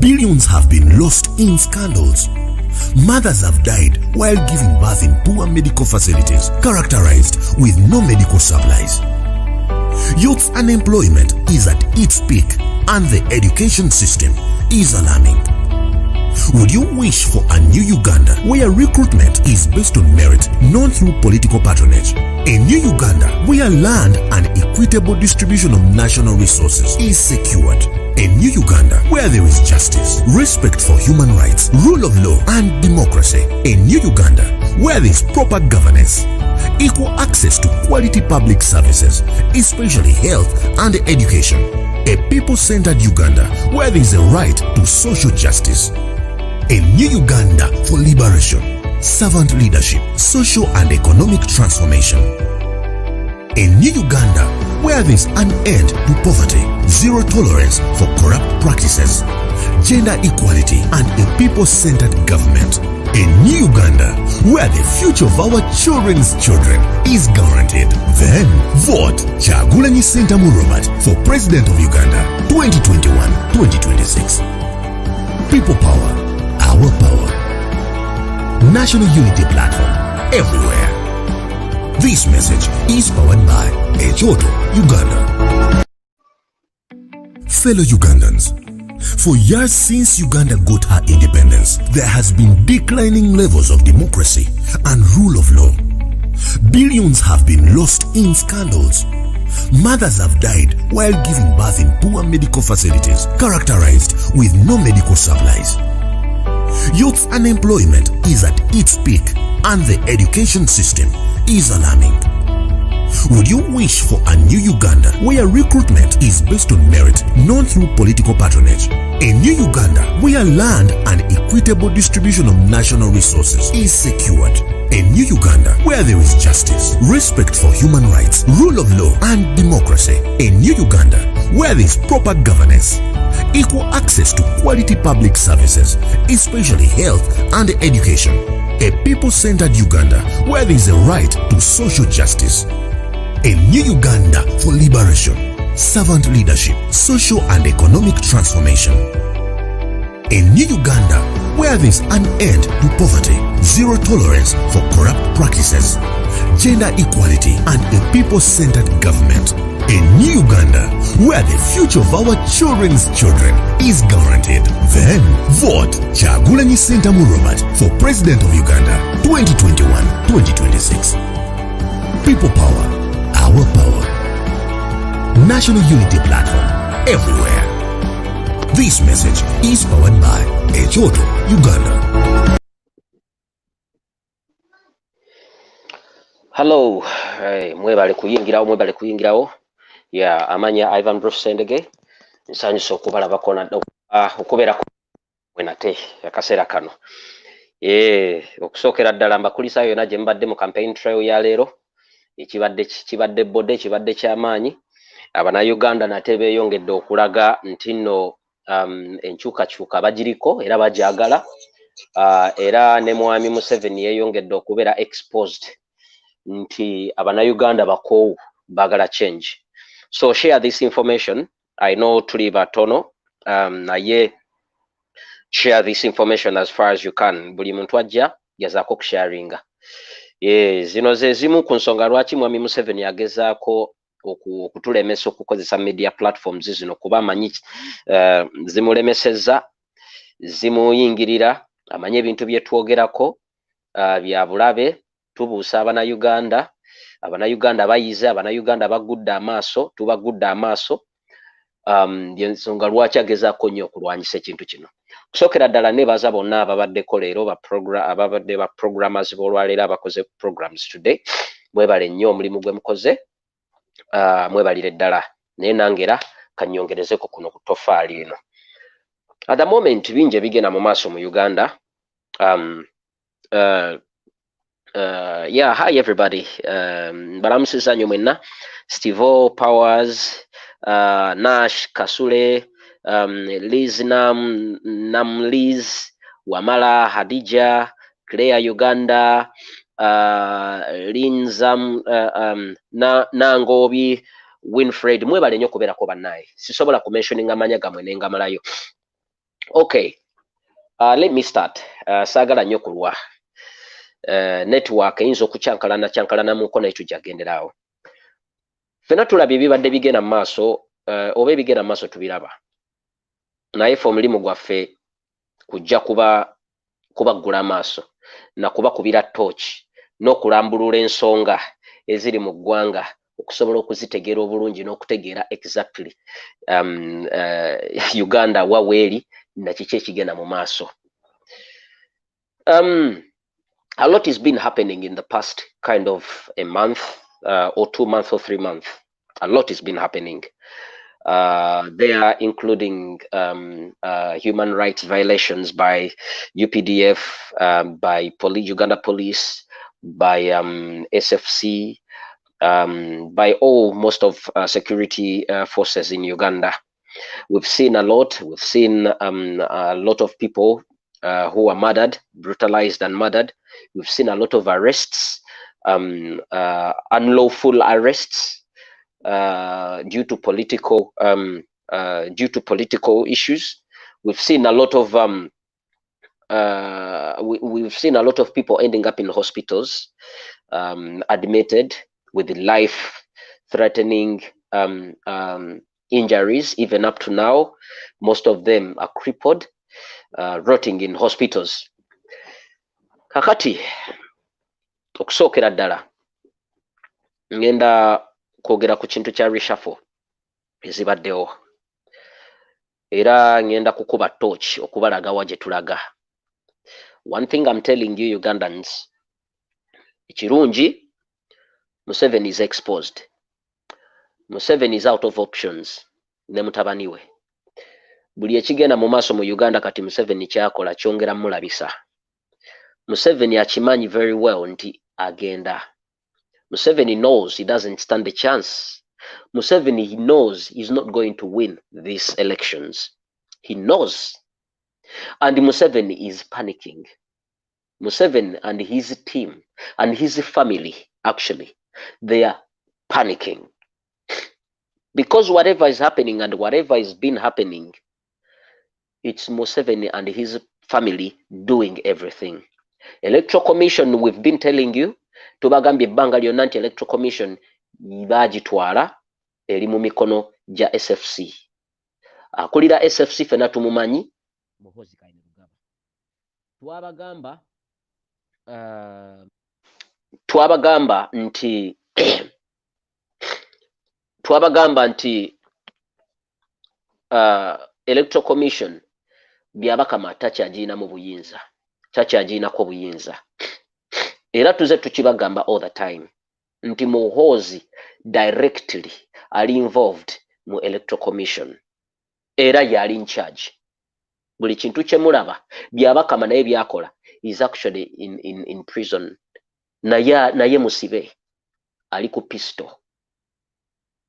Billions have been lost in scandals. Mothers have died while giving birth in poor medical facilities characterized with no medical supplies. Youth unemployment is at its peak and the education system is alarming. Would you wish for a new Uganda where recruitment is based on merit, not through political patronage? A new Uganda where land and equitable distribution of national resources is secured. A new Uganda where there is justice, respect for human rights, rule of law and democracy. A new Uganda where there is proper governance, equal access to quality public services, especially health and education. A people-centered Uganda where there is a right to social justice. A new Uganda for liberation, servant leadership, social and economic transformation. A new Uganda where there is an end to poverty, zero tolerance for corrupt practices, gender equality and a people-centered government. A new Uganda where the future of our children's children is guaranteed. Then vote Kyagulanyi Ssentamu Robert for President of Uganda 2021-2026. People power. Our power. National Unity Platform everywhere. This message is powered by Echoto, Uganda. Fellow Ugandans, for years since Uganda got her independence, there has been declining levels of democracy and rule of law. Billions have been lost in scandals. Mothers have died while giving birth in poor medical facilities characterized with no medical supplies. Youth unemployment is at its peak and the education system is alarming. Would you wish for a new Uganda where recruitment is based on merit, not through political patronage? A new Uganda where land and equitable distribution of national resources is secured. A new Uganda where there is justice, respect for human rights, rule of law and democracy. A new Uganda where there is proper governance, equal access to quality public services, especially health and education. A people-centered Uganda where there is a right to social justice. A new Uganda for liberation, servant leadership, social and economic transformation. A new Uganda where there is an end to poverty, zero tolerance for corrupt practices, gender equality and a people-centered government. A new Uganda where the future of our children's children is guaranteed. Then vote Kyagulanyi Ssentamu Robert for President of Uganda 2021-2026. People power. Our power. National Unity Platform everywhere. This message is powered by Echoto, Uganda. Hello, mwebale kuyingirawo. Yeah, amanya Ivan Bruce Sendege. Nsanyusa okubalabako nadda okubeera wenate akaseera kano. Okusookera ddala mbakulisa yonna gye mbadde mu campaign trail ya leero. Kibadde bodde kibadde ky'amaanyi. Abannayuganda nate beeyongedde okulaga nti nno enkyukakyuka bagiriko era bagyagala. Era ne Mwami Museveni yeeyongedde okubeera exposed nti abannayuganda bakoowu baagala change. So share this information. I know tuli batono, naye share this information as far as you can. Buli muntu ajja gezaako okusharinga. Zino ze zimu ku nsonga lwaki Mwami Museveni agezaako okutulemesa okukozesa media platforms zino kuba amanyi zimulemesezza, zimuyingirira, amanye ebintu bye twogerako bya bulabe, tubuusa Abannayuganda. Abannayuganda bayize, Abannayuganda bagudde amaaso, tubagudde amaaso. Ensonga lwaki agezaako nnyo okulwanyisa ekintu kino. Kusookera ddala nebaza bonna ababaddeko leero ababadde ba programmers b'olwaleero abakoze programs today. Mwebale nnyo omulimu gwe mukoze. Mwebalire ddala. Naye nange era kannyongerezeko kuno ku toffaali eno. At the moment bingi ebigenda mu maaso mu Uganda. Yeah, hi everybody. Balamusiza nnyo mwenna. Steve Powers, Nash Kasule, Liz Liz, Wamala Hadija, Claire Uganda, Linzam Nangobi, Winfred. Mwebale nnyo kubeerako bannaye. Sisobola kumentioninga amanya gamwe nengamalayo. Okay, let me start. Saagala nnyo kulwa network eyinza okucyankalana mu nkono ekyo gyagenderaawo. Ffenna tulabye ebibadde bigenda mu maaso oba ebigenda mu maaso tubiraba, naye ffe omulimu gwaffe kujja kubaggula amaaso na kubakubira tooki n'okulambulula ensonga eziri mu ggwanga okusobola okuzitegeera obulungi n'okutegeera exactly Uganda wa weeri na kiki ekigenda mu maaso. A lot has been happening in the past kind of a month or 2 months or 3 months. A lot has been happening. There, including human rights violations by UPDF, by Uganda police, by SFC, by most of security forces in Uganda. We've seen a lot. We've seen a lot of people who are murdered, brutalized and murdered. We've seen a lot of arrests, unlawful arrests due to political issues. We've seen a lot of we've seen a lot of people ending up in hospitals, admitted with life-threatening injuries. Even up to now, most of them are crippled, rotting in hospitals. Kakati okusookera ddala ngenda kwogera ku kintu kya reshuffle ezibaddewo, era ngenda kukuba torch okubalaga wa gye tulaga. One thing I'm telling you Ugandans, ekirungi, Museveni is exposed. Museveni is out of options ne mutabani we. Buli ekigenda mu maaso mu Uganda kati Museveni kyakola kyongera mulabisa. Museveni akimanyi very well nti agenda. Museveni knows he doesn't stand a chance. Museveni, he knows he's not going to win these elections. He knows. And Museveni is panicking. Museveni and his team and his family, actually, they are panicking. Because whatever is happening and whatever has been happening, it's Museveni and his family doing everything. Electoral Commission, we've been telling you, tubagambye ebbanga lyonna nti Electoral Commission baagitwala eri mu mikono gya SFC. Akulira SFC fena tumumanyi Muhoozi Kainerugaba. Twabagamba nti Electoral Commission byabakama takyagirina mu buyinza, takyagirinako buyinza. Era tuze tukibagamba all the time nti Muhoozi directly ali involved mu Electoral Commission era yali in charge. Buli kintu kye mulaba byabakama naye byakola is actually in prison. Naye musibe ali ku pistol.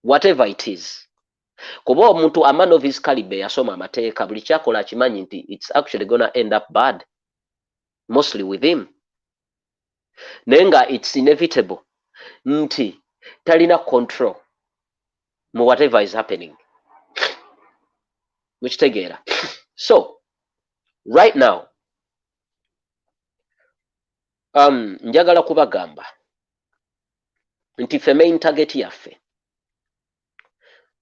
Whatever it is. Kuba omuntu a man of his caliber yasoma amateeka, buli kyakola akimanyi nti it's actually gonna end up bad, mostly with him. Nenga it's inevitable nti talina control mu whatever is happening. Mukitegeera. So right now njagala kubagamba nti ffe main target yaffe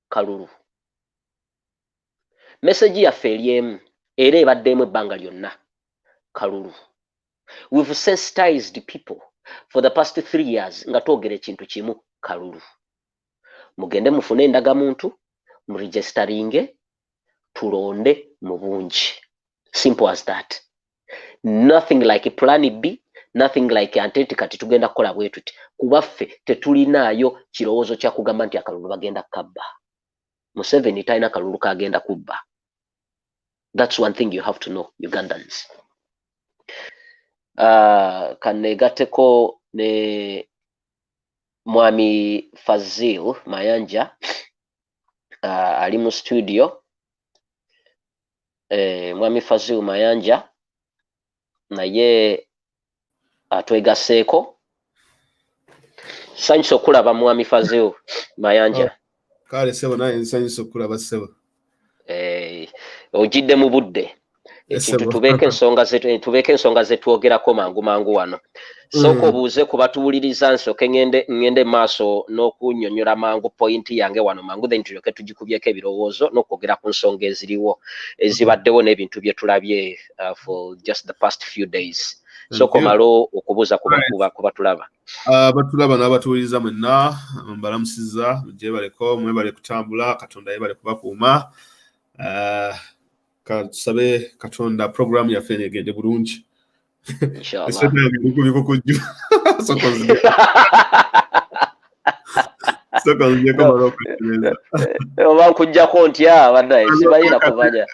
kalulu. Message yaffe eri emu era ebaddemu ebbanga lyonna kalulu. We've sensitized people for the past 3 years nga twogera ekintu kimu kalulu. Mugende mufune endagamuntu, muregisteringe, tulonde mu bungi. Simple as that. Nothing like plan B, nothing like anteti kati tugenda kukola bwe tuti. Kubaffe tetulinaayo kirowoozo kya kugamba nti akalulu bagenda kabba. Museveni talina kalulu kagenda kubba. That's one thing you have to know, Ugandans. Kanegateko ne Mwami Fazil Mayanja ali mu studio. Mwami Fazil Mayanja naye atwegaseeko. Nsanyusa okulaba Mwami Fazil Mayanja. Kale sebo naye nsanyusa okulaba sebo. Ojidde mu budde. ekintu tubeeke ensonga zetwogerako mangu wano. Sooka obuuze ku batuwuliriza nsooke ngende maaso n'okunnyonnyola mangu pointi yange wano mangu then tulyoke tugikubyeko ebirowoozo n'okwogera ku nsonga ezibaddewo n'ebintu bye tulabye for just the past few days. Sooka omalo okubuuza ku batulaba. Batulaba n'abatuwuliriza mwenna mbalamusiza gyebaleko mwebale kutambula Katonda yebale kubakuuma. Tusabe Katonda program yaffe negende bulungi. Inshallah. Oba nkujjako ntya baddaye sibalina kumanya.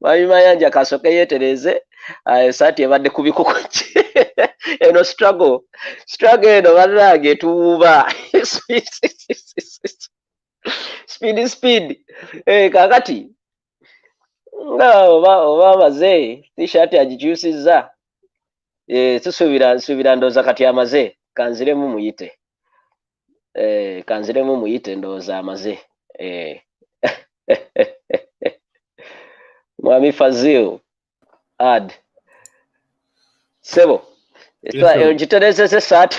Mami Mayanja kasooke yeetereze saati ebadde ku bikuku eno struggle eno bannange etuwuuba speed kakati nga oba amaze t-shirt agikyusizza nsuubira ndowooza kati amaze kanziremu muyite ndowooza amaze Mwami Fazil ad sebo ngiterezese saati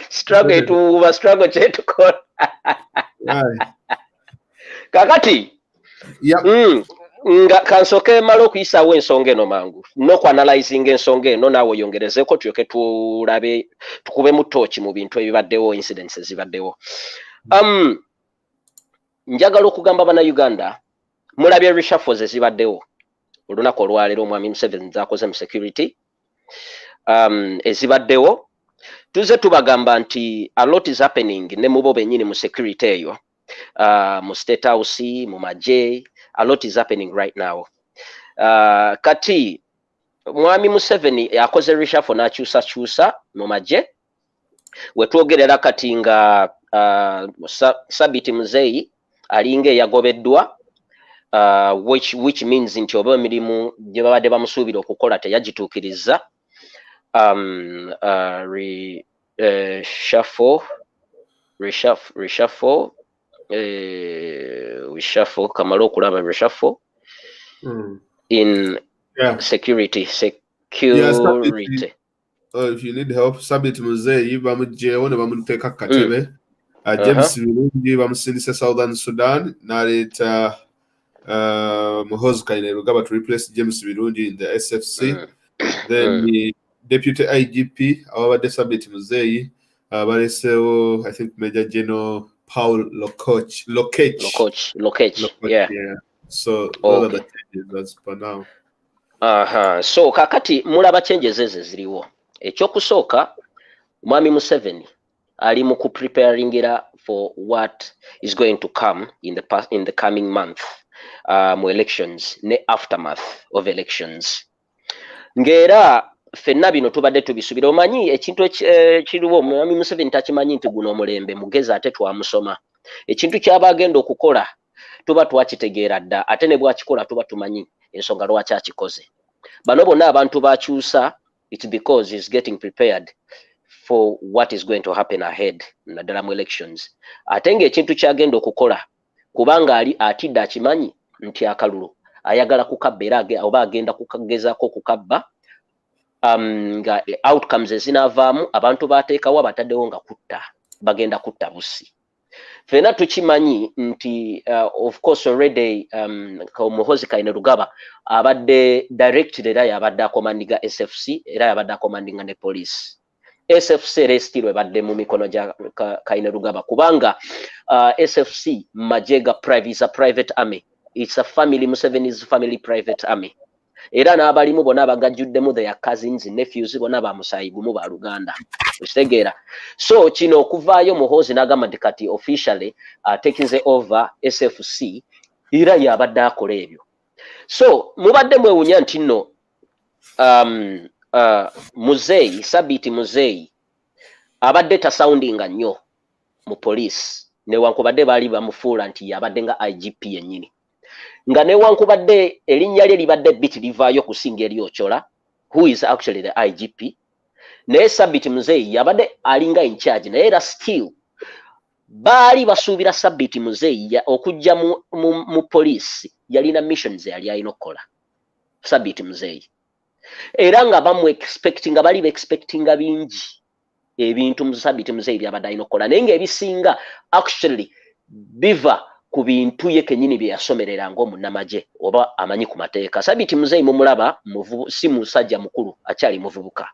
struggle etuwuuba struggle kyetukola kakati nga kansooke mala okuyisaawo ensonga eno mangu n'okuanalyzinga ensonga eno naawe oyongerezeko tulyoke tulabe tukube mu tooki mu bintu ebibaddewo incidents ezibaddewo. Njagala okugamba bannayuganda mulabye reshuffles ezibaddewo olunaku olwaleero omwami Museveni z'akoze mu security ezibaddewo tuze tubagamba nti a lot is happening ne mubo bennyini mu security eyo mu State House mu magye a lot is happening right now. Kati mwami Museveni akoze reshuffle n'akyusakyusa mu magye wetwogerera kati nga Sabiti Muzeeyi alinga eyagobeddwa which means nti oba emirimu gye babadde bamusuubira okukola teyagituukiriza. Reshuffle kamala okulaba reshuffle in security. If you need help, Sabiti Muzeeyi bamugyewo ne bamuteeka ku katebe. James Birungi bamusindise Southern Sudan n'aleeta Muhoozi Kainerugaba to replace James Birungi in the SFC. Then the Deputy IGP ababadde Sabiti Muzeeyi baleseewo I think Major General Paul Lokech. Yeah. So those are the changes as per now. So kakati mulaba changes ezo ziriwo. Ekyokusooka mwami Museveni ali mu kupreparingira for what is going to come in the coming month mu elections ne aftermath of elections. Ngera fenna bino tubadde tubisubira omanyi ekintu kiriwo mwami Museveni takimanyi nti guno omulembe mugezi ate twamusoma ekintu kyaba agenda okukola tuba twakitegeera dda ate ne bwakikola tuba tumanyi ensonga lwaki akikoze. Bano bonna abantu bakyusa it's because he's getting prepared for what is going to happen ahead naddala mu elections. Ate ng'ekintu kyagenda okukola kubanga ali atidde akimanyi nti akalulu ayagala kukabba era oba agenda kukagezaako kukabba nga outcomes ezinaavaamu abantu bateekawo abataddewo nga bagenda kutta bussi. Fena tukimanyi nti of course already Muhoozi Kainerugaba abadde directed era yabadde akomandinga SFC era yabadde akomandinga ne police. SFC resitiro ebadde mu mikono gya Kainerugaba kubanga SFC majega private army. It's a family, Museveni's family private army. Era n'abalimu bonna bagajjuddemu their cousins, nephews bonna ba musaayi gumu ba Luganda. Okitegeera. So kino okuvaayo Muhoozi n'agamba nti kati officially taking over SFC era yabadde akola ebyo. So mubadde mwewunya nti nno Muzeeyi, Sabiti Muzeeyi abadde tasoundinga nnyo mu police newankubadde baali bamufuula nti yabadde nga IGP yennyini. Nga newankubadde erinnya lye libadde biti livaayo kusinga eri Ochola who is actually the IGP. Naye Sabiti Muzeeyi yabadde alinga in charge naye era still baali basuubira Sabiti Muzeeyi okujja mu poliisi yalina missions yali alina okukola Sabiti Muzeeyi era nga bali expectinga bingi ebintu mu Sabiti Muzeeyi byabadde alina okukola naye ng'ebisinga actually biva ku bintu ye kennyini bye yasomerera ng'omunnamagye oba amanyi ku mateeka. Sabiti Muzeeyi mumulaba si musajja mukulu akyali muvubuka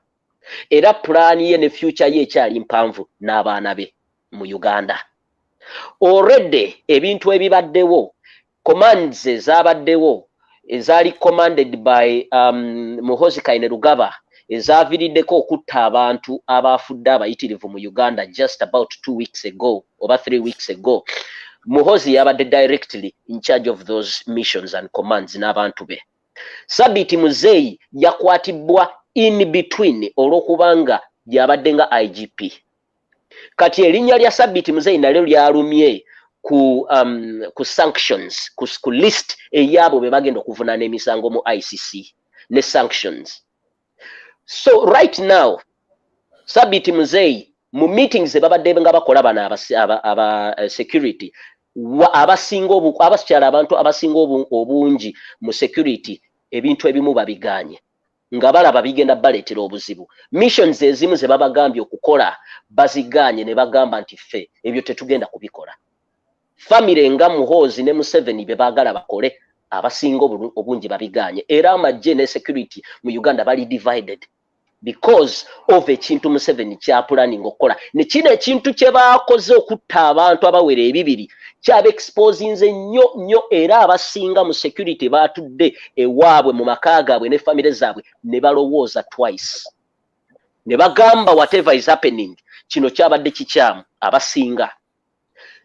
era pulaani ye ne future ye ekyali mpanvu n'abaana be mu Uganda. Already ebintu ebibaddewo commands ezabaddewo ezaali commanded by Muhoozi Kainerugaba ezaaviiriddeko okutta abantu abaafudde abayitirivu mu Uganda just about 2 weeks ago oba 3 weeks ago. Muhoozi yabadde directly in charge of those missions and commands n'abantu be. Sabiti Muzeeyi yakwatibwa in between olw'okubanga yabadde nga IGP. Kati erinnya lya Sabiti Muzeeyi nalyo lyalumye ku sanctions ku list eyabo be bagenda okuvunaana emisango mu ICC ne sanctions. So right now Sabiti Muzeeyi mu meetings babadde nga bakola bana aba security abakyala abantu abasinga obungi mu security ebintu ebimu babiganye nga balaba bigenda baleetera obuzibu. Missions ezimu ze babagambye okukola baziganye ne bagamba nti ffe ebyo tetugenda kubikola. Family nga Muhoozi ne Museveni be baagala bakole abasinga obungi babiganye era amagye ne security mu Uganda bali divided because of ekintu Museveni kya planning okukola. Ne kino ekintu kye baakoze okutta abantu abawera ebibiri kyaba exposinze nnyo era abasinga mu security baatudde ewaabwe mu maka gaabwe ne family zaabwe ne balowooza twice ne bagamba whatever is happening kino kyabadde kikyamu abasinga.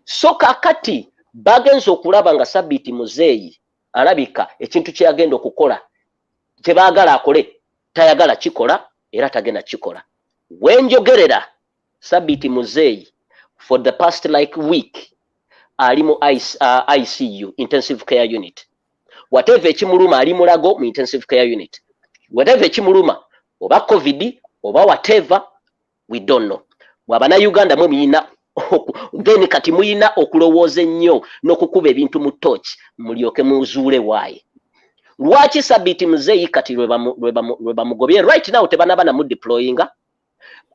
So kakati bagenza okulaba nga Sabiti Muzeeyi alabika ekintu kyagenda okukola kye baagala akole tayagala kikola era tagenda kikola. Wenjogerera Sabiti Muzeeyi for the past like week ali mu ICU intensive care unit. Whatever ekimuluma ali mulago mu intensive care unit. Whatever ekimuluma oba COVID oba whatever we don't know. Mwabana Uganda mwe muyina then kati muyina okulowooza ennyo n'okukuba ebintu mu torch mulyoke muzuule waaye. Lwaki Sabiti Muzeeyi kati lwe bamugobye right now tebanaba namu deployinga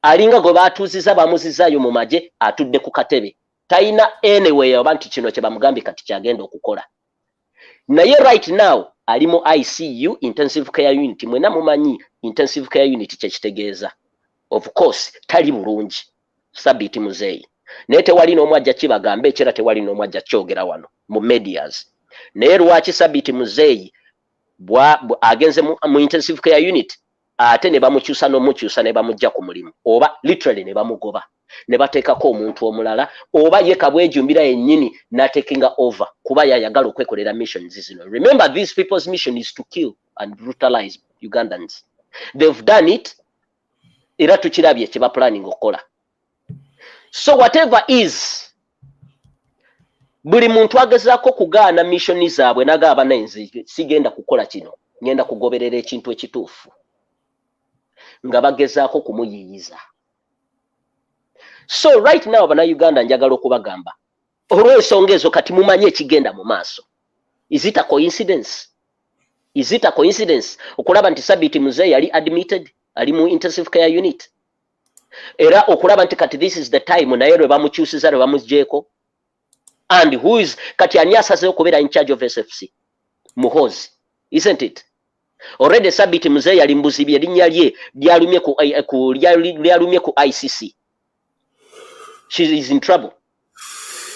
alinga gwe baatuuziza bamuzizaayo mu magye atudde ku katebe tayina anyway oba nti kino kye bamugambye kati kyagenda okukola. Naye right now ali mu ICU intensive care unit. Mwena mumanyi intensive care unit kyekitegeeza. Of course tali bulungi Sabiti Muzeeyi naye tewali n'omu ajja kibagambe ekera tewali n'omu ajja kyogera wano mu medias. Naye lwaki Sabiti Muzeeyi agenze mu intensive care unit ate ne bamukyusa n'omukyusa ne bamujja ku mulimu oba literally ne bamugoba ne bateekako omuntu omulala oba ye kabwejumbira yennyini n'atekinga over kuba yayagala okwekolera missions zino. Remember these people's mission is to kill and brutalize Ugandans. They've done it era tukirabye kye ba planning okukola. So whatever is buli muntu agezaako kugaana missioni zaabwe n'agamba nenze sigenda kukola kino ngenda kugoberera ekintu ekituufu nga bagezaako kumuyiyiza. So right now Bannayuganda njagala okubagamba olw'ensonga ezo kati mumanye ekigenda mu maaso. Is it a coincidence? Is it a coincidence okulaba nti Sabiti Muzeeyi yali admitted ali mu intensive care unit era okulaba nti kati this is the time naye lwe bamukyusiza lwe bamugjeeko and who is kati ani asazeewo okubeera in charge of SFC? Muhoozi, isn't it? Already Sabiti Muzeeyi yali mbuzibi erinnya lye lyalumye ku ICC. She is in trouble.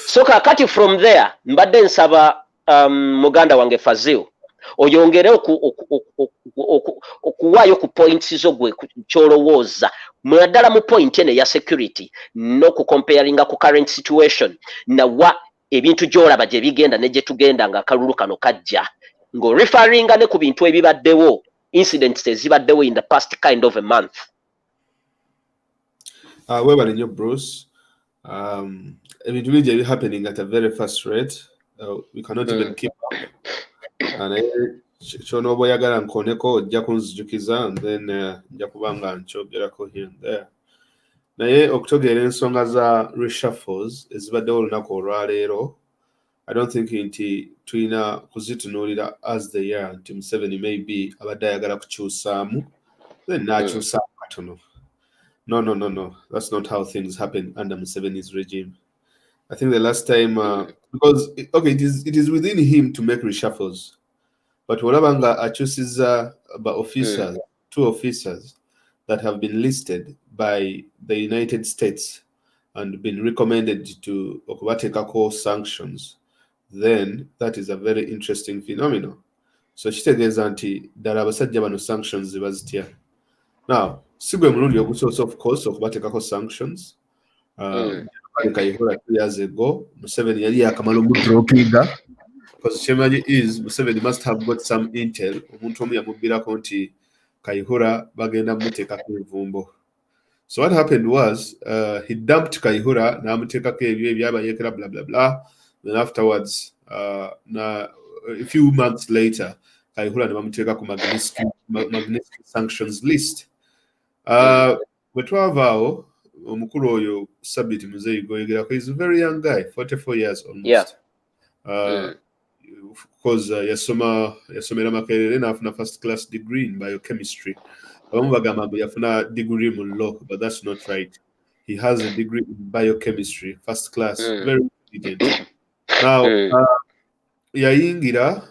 So kakati from there mbadde nsaba muganda wange Fazil oyongere okuwaayo ku points zo gwe kyolowooza mwaddala mu point ene ya security n'okucomparinga ku current situation nawa ebintu gy'olaba gye bigenda ne gye tugenda nga akalulu kano kajja ng'orefaringa ne ku bintu ebibaddewo incidents ezibaddewo in the past kind of a month. Webale nnyo Bruce. Ebintu bingi ebi happening at a very fast rate. We cannot even keep up. Kyonooba oyagala nkoneko ojja kunzijukiza and then nja kubanga nkyogerako here and there. naye okutegeera ensonga za reshuffles ezibaddewo olunaku olwaleero, I don't think nti tulina kuzitunuulira as they are nti Museveni maybe abadde ayagala kukyusaamu then n'akyusaamu katono. No. That's not how things happen under Museveni's regime. I think the last time, because it is within him to make reshuffles, but Walabanga achuses officers, 2 officers that have been listed by the United States and been recommended to okubateekako sanctions, then that is a very interesting phenomenon. So kitegeeza nti ddala abasajja bano sanctions zibazitya. Now, si gwe mulundi ogusoose of course okubateekako sanctions. Kayihura 2 years ago, Museveni yali yakamala omudropinga, because kyemanye is Museveni must have got some intel. Omuntu omu yamubbirako nti Kayihura bagenda muteekako envumbo. So what happened was he dumped Kayihura n'amuteekako ebyo ebyabayekera blah blah blah. Then afterwards, a few months later, Kayihura ne bamuteeka ku Magnitsky sanctions list. Bwe twavaawo omukulu oyo Sabiti Muzeyi goyegerako, he's a very young guy, 44 years almost. Because yasomera Makerere n'afuna first class degree in biochemistry. Abamu bagamba mbu yafuna degree mu law, but that's not right. He has a degree in biochemistry, first class, very intelligent. Now, yayingira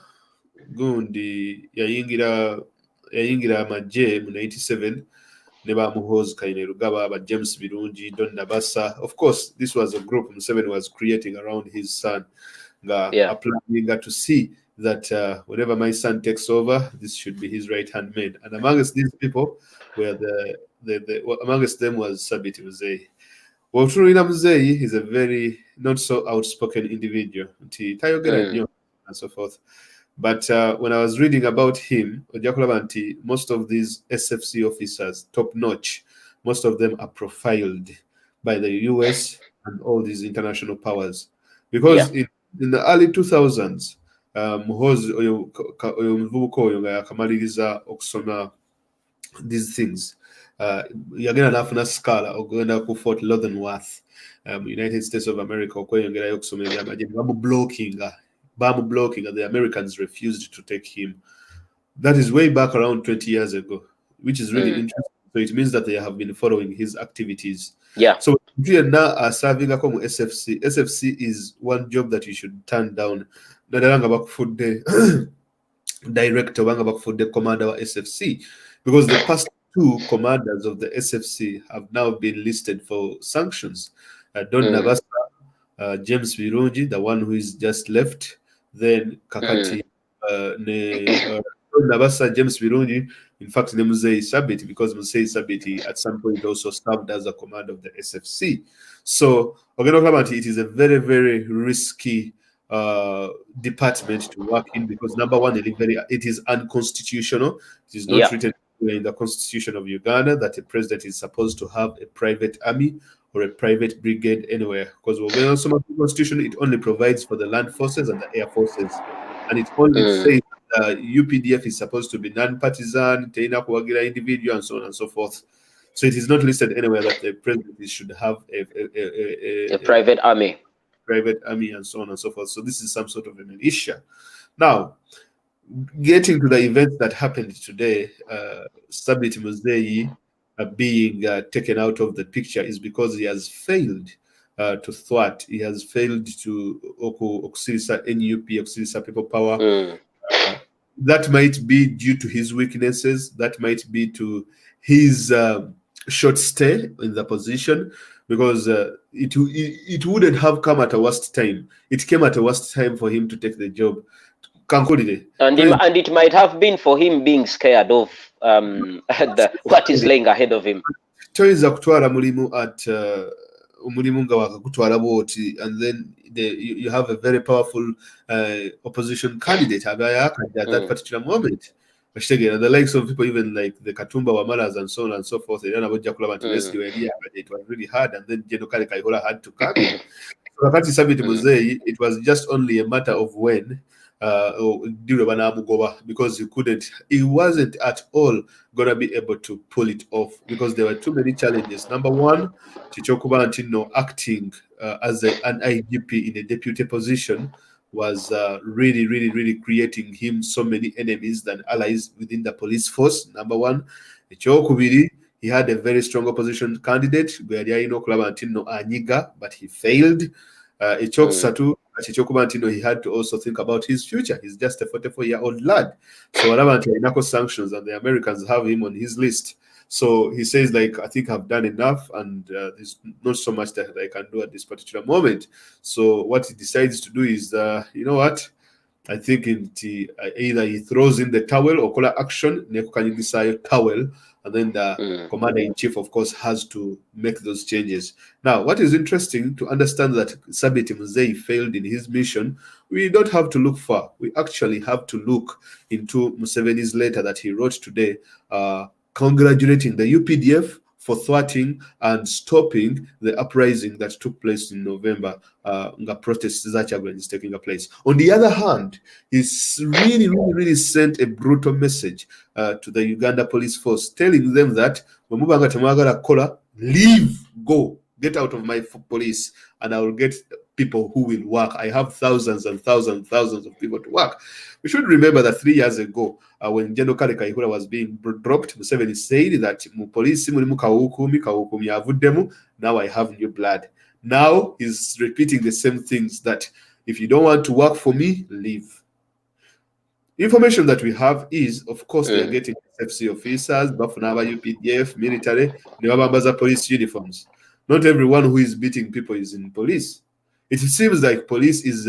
amagye mu 97 ne bamuhoza Kainerugaba, ba James Birungi, Don Nabassa. Of course, this was a group Museveni was creating around his son, planning to see that whenever my son takes over, this should be his right-hand man. And amongst these people were amongst them was Sabiti Muzeyi. Well, Trurina Muzeyi is a very not so outspoken individual, and so forth. But when I was reading about him, most of these SFC officers, top notch, most of them are profiled by the US and all these international powers. Because in the early 2000s, these things, yagenda n'afuna scala okugenda ku Fort Leavenworth, United States of America, okweyongerayo okusoma ebyamagye, blocking, and the Americans refused to take him. That is way back around 20 years ago, which is really interesting. So it means that they have been following his activities. So now are serving a SFC. SFC is one job that you should turn down. Director the commander of SFC, because the past 2 commanders of the SFC have now been listed for sanctions. Don Nabassa, James Birungi, the one who is just left, then Kakati, Nabassa, James Birungi, in fact, Muzeyi Sabiti, because Muzeyi Sabiti at some point also served as a commander of the SFC. So, it is a very, very risky department to work in, because number one, it is unconstitutional. It is not written in the constitution of Uganda that a president is supposed to have a private army or a private brigade anywhere, because when on some of the constitution, it only provides for the land forces and the air forces, and it only says UPDF is supposed to be non-partisan, individual, and so on and so forth. So it is not listed anywhere that the president should have a private army, and so on and so forth. So this is some sort of an issue. Now, getting to the events that happened today, Sabiti Muzeyi being taken out of the picture is because he has failed to thwart. He has failed to okusirisa NUP, okusirisa people power. That might be due to his weaknesses. That might be to his short stay in the position, because it wouldn't have come at a worst time. It came at a worst time for him to take the job. And it might have been for him being scared of what is laying ahead of him. And then you have a very powerful opposition candidate at that particular moment. The likes of people even like the Katumba Wamaras and so on and so forth, it was really hard, and then General Kayihura had to come in. So it was just only a matter of when because he wasn't at all gonna be able to pull it off because there were too many challenges. Number one, Chichokuba Antino acting as an IGP in a deputy position was really creating him so many enemies than allies within the police force. Number one, Chichokubiri, he had a very strong opposition candidate, Anyiga, but he failed. Echokusatu, he had to also think about his future. He's just a 44-year-old lad. So Inako sanctions and the Americans have him on his list. So he says, like, I think I've done enough and there's not so much that I can do at this particular moment. So what he decides to do is, you know what? I think either he throws in the towel or call action, towel, and then the commander-in-chief, of course, has to make those changes. Now, what is interesting to understand that Sabiti Muzei failed in his mission, we don't have to look far. We actually have to look into Museveni's letter that he wrote today, congratulating the UPDF for thwarting and stopping the uprising that took place in November. Protests that is taking place. On the other hand, he's really sent a brutal message to the Uganda police force, telling them that leave, go, get out of my police, and I will get people who will work. I have thousands and thousands of people to work. We should remember that 3 years ago, when General Kale Kayihura was being dropped, Museveni said that police now I have new blood. Now he's repeating the same things, that if you don't want to work for me, leave. Information that we have is, of course, they are getting SFC officers, Bafunaba, UPDF, military, Nevabambaza police uniforms. Not everyone who is beating people is in police. It seems like police is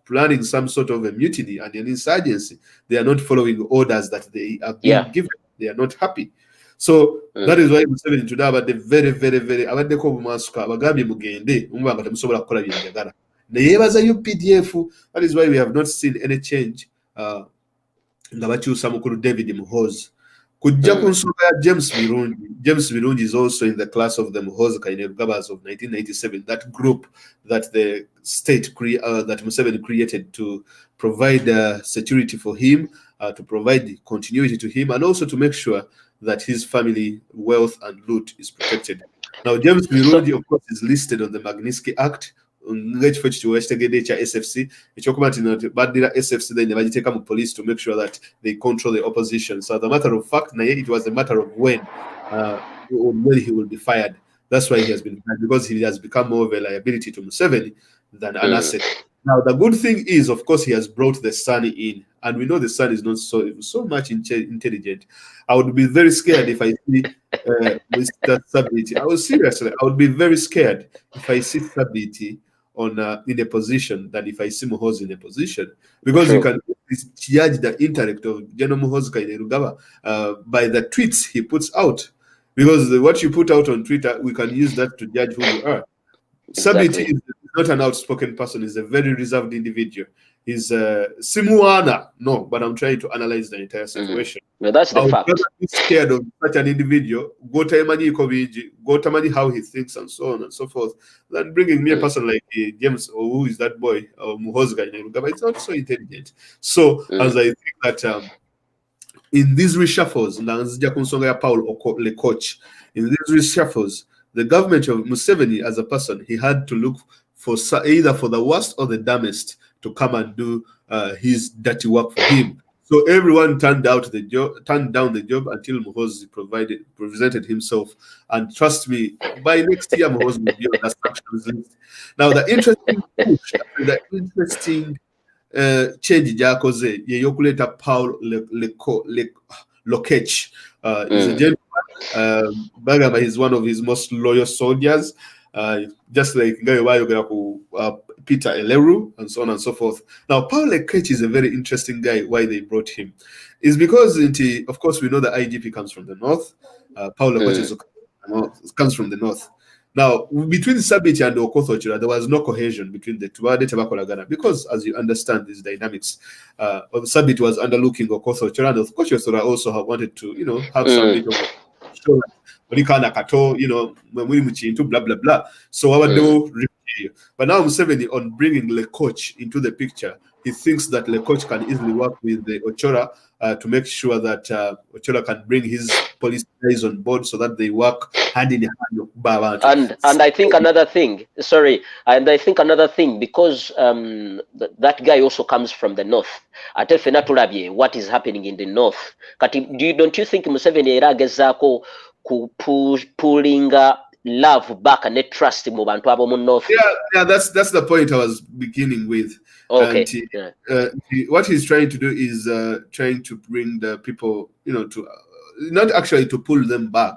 planning some sort of a mutiny and an insurgency. They are not following orders that they are being given. They are not happy. So that is why Museveni today about the very abaddeko bumasuka abagambye mugende mubanga temusobola kukola bye njagala. Neyebaza UPDF. That is why we have not seen any change nga bakyusa mukulu David Muhoozi. Kujja ku nsonga ya James Birungi. James Birungi is also in the class of the Muhoozi Kainerugabas of 1997, that group that the state that Museveni created to provide security for him, to provide continuity to him, and also to make sure that his family wealth and loot is protected. Now, James Birungi, of course, is listed on the Magnitsky Act. SFC, SFC, then they take up police to make sure that they control the opposition. So, the matter of fact, it was a matter of when he will be fired. That's why he has been fired, because he has become more of a liability to Museveni than an asset. Now, the good thing is, of course, he has brought the son in, and we know the son is not so much intelligent. I would be very scared if I see Mr. Sabiti. I would be very scared if I see Sabiti in a position than if I see Muhoozi in a position, because you can judge the intellect of General Muhoozi Kainerugaba by the tweets he puts out, because what you put out on Twitter, we can use that to judge who you are. Exactly. Sabiti is not an outspoken person. He's a very reserved individual. He's Simuana. No, but I'm trying to analyze the entire situation. No, that's the fact. I would be scared of such an individual. Go to how he thinks and so on and so forth. Than bringing me a person like James, or who is that boy, or Muhoozi Kainerugaba. It's not so intelligent. So, as I think that in these reshuffles, in these reshuffles, the government of Museveni as a person, he had to look for either for the worst or the dumbest to come and do his dirty work for him. So everyone turned down the job until Muhoozi presented himself. And trust me, by next year, Muhoozi will be on that sanctions list. Now, the interesting change Jakoze, Yokuleta Paul Lokech is a gentleman. Bagama is one of his most loyal soldiers, just like Peter Eleru and so on and so forth. Now, Paul Lekech is a very interesting guy. Why they brought him is because, of course, we know the IGP comes from the north. Paul Lekech comes from the north. Now, between Sabiti and Okoth-Ochola, there was no cohesion between the two, because, as you understand these dynamics, Sabiti was underlooking Okoth-Ochola, and Okoth-Ochola also wanted to, have some bit of show, blah blah blah. So our do But now Museveni, on bringing Lekoch into the picture, he thinks that Lekoch can easily work with the Ochola to make sure that Ochola can bring his police guys on board so that they work hand in hand. And I think another thing, because that guy also comes from the north. Ate fena tulabye what is happening in the north. Kati, don't you think Museveni era agezaako pulling love back and trust mu bantu abo mu north? Yeah, that's the point I was beginning with. Okay. What he's trying to do is trying to bring the people, to not actually to pull them back,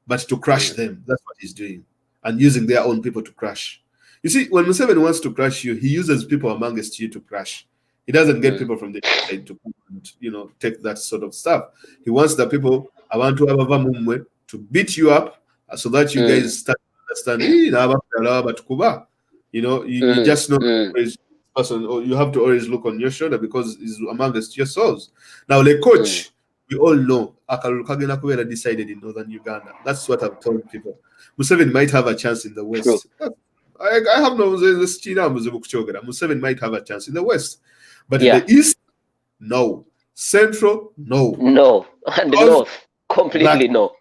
but to crush them. That's what he's doing, and using their own people to crush. You see, when Museveni wants to crush you, he uses people amongst you to crush. He doesn't get people from the inside to come and, take that sort of stuff. He wants the people to beat you up so that you guys start to understand. You just know person, or you have to always look on your shoulder because it's amongst your souls. Now, the coach, we all know, Akalukagena decided in northern Uganda. That's what I've told people. Museveni might have a chance in the west. I have no Museveni might have a chance in the west, but in the east, no. Central, no. No, and the north, completely no.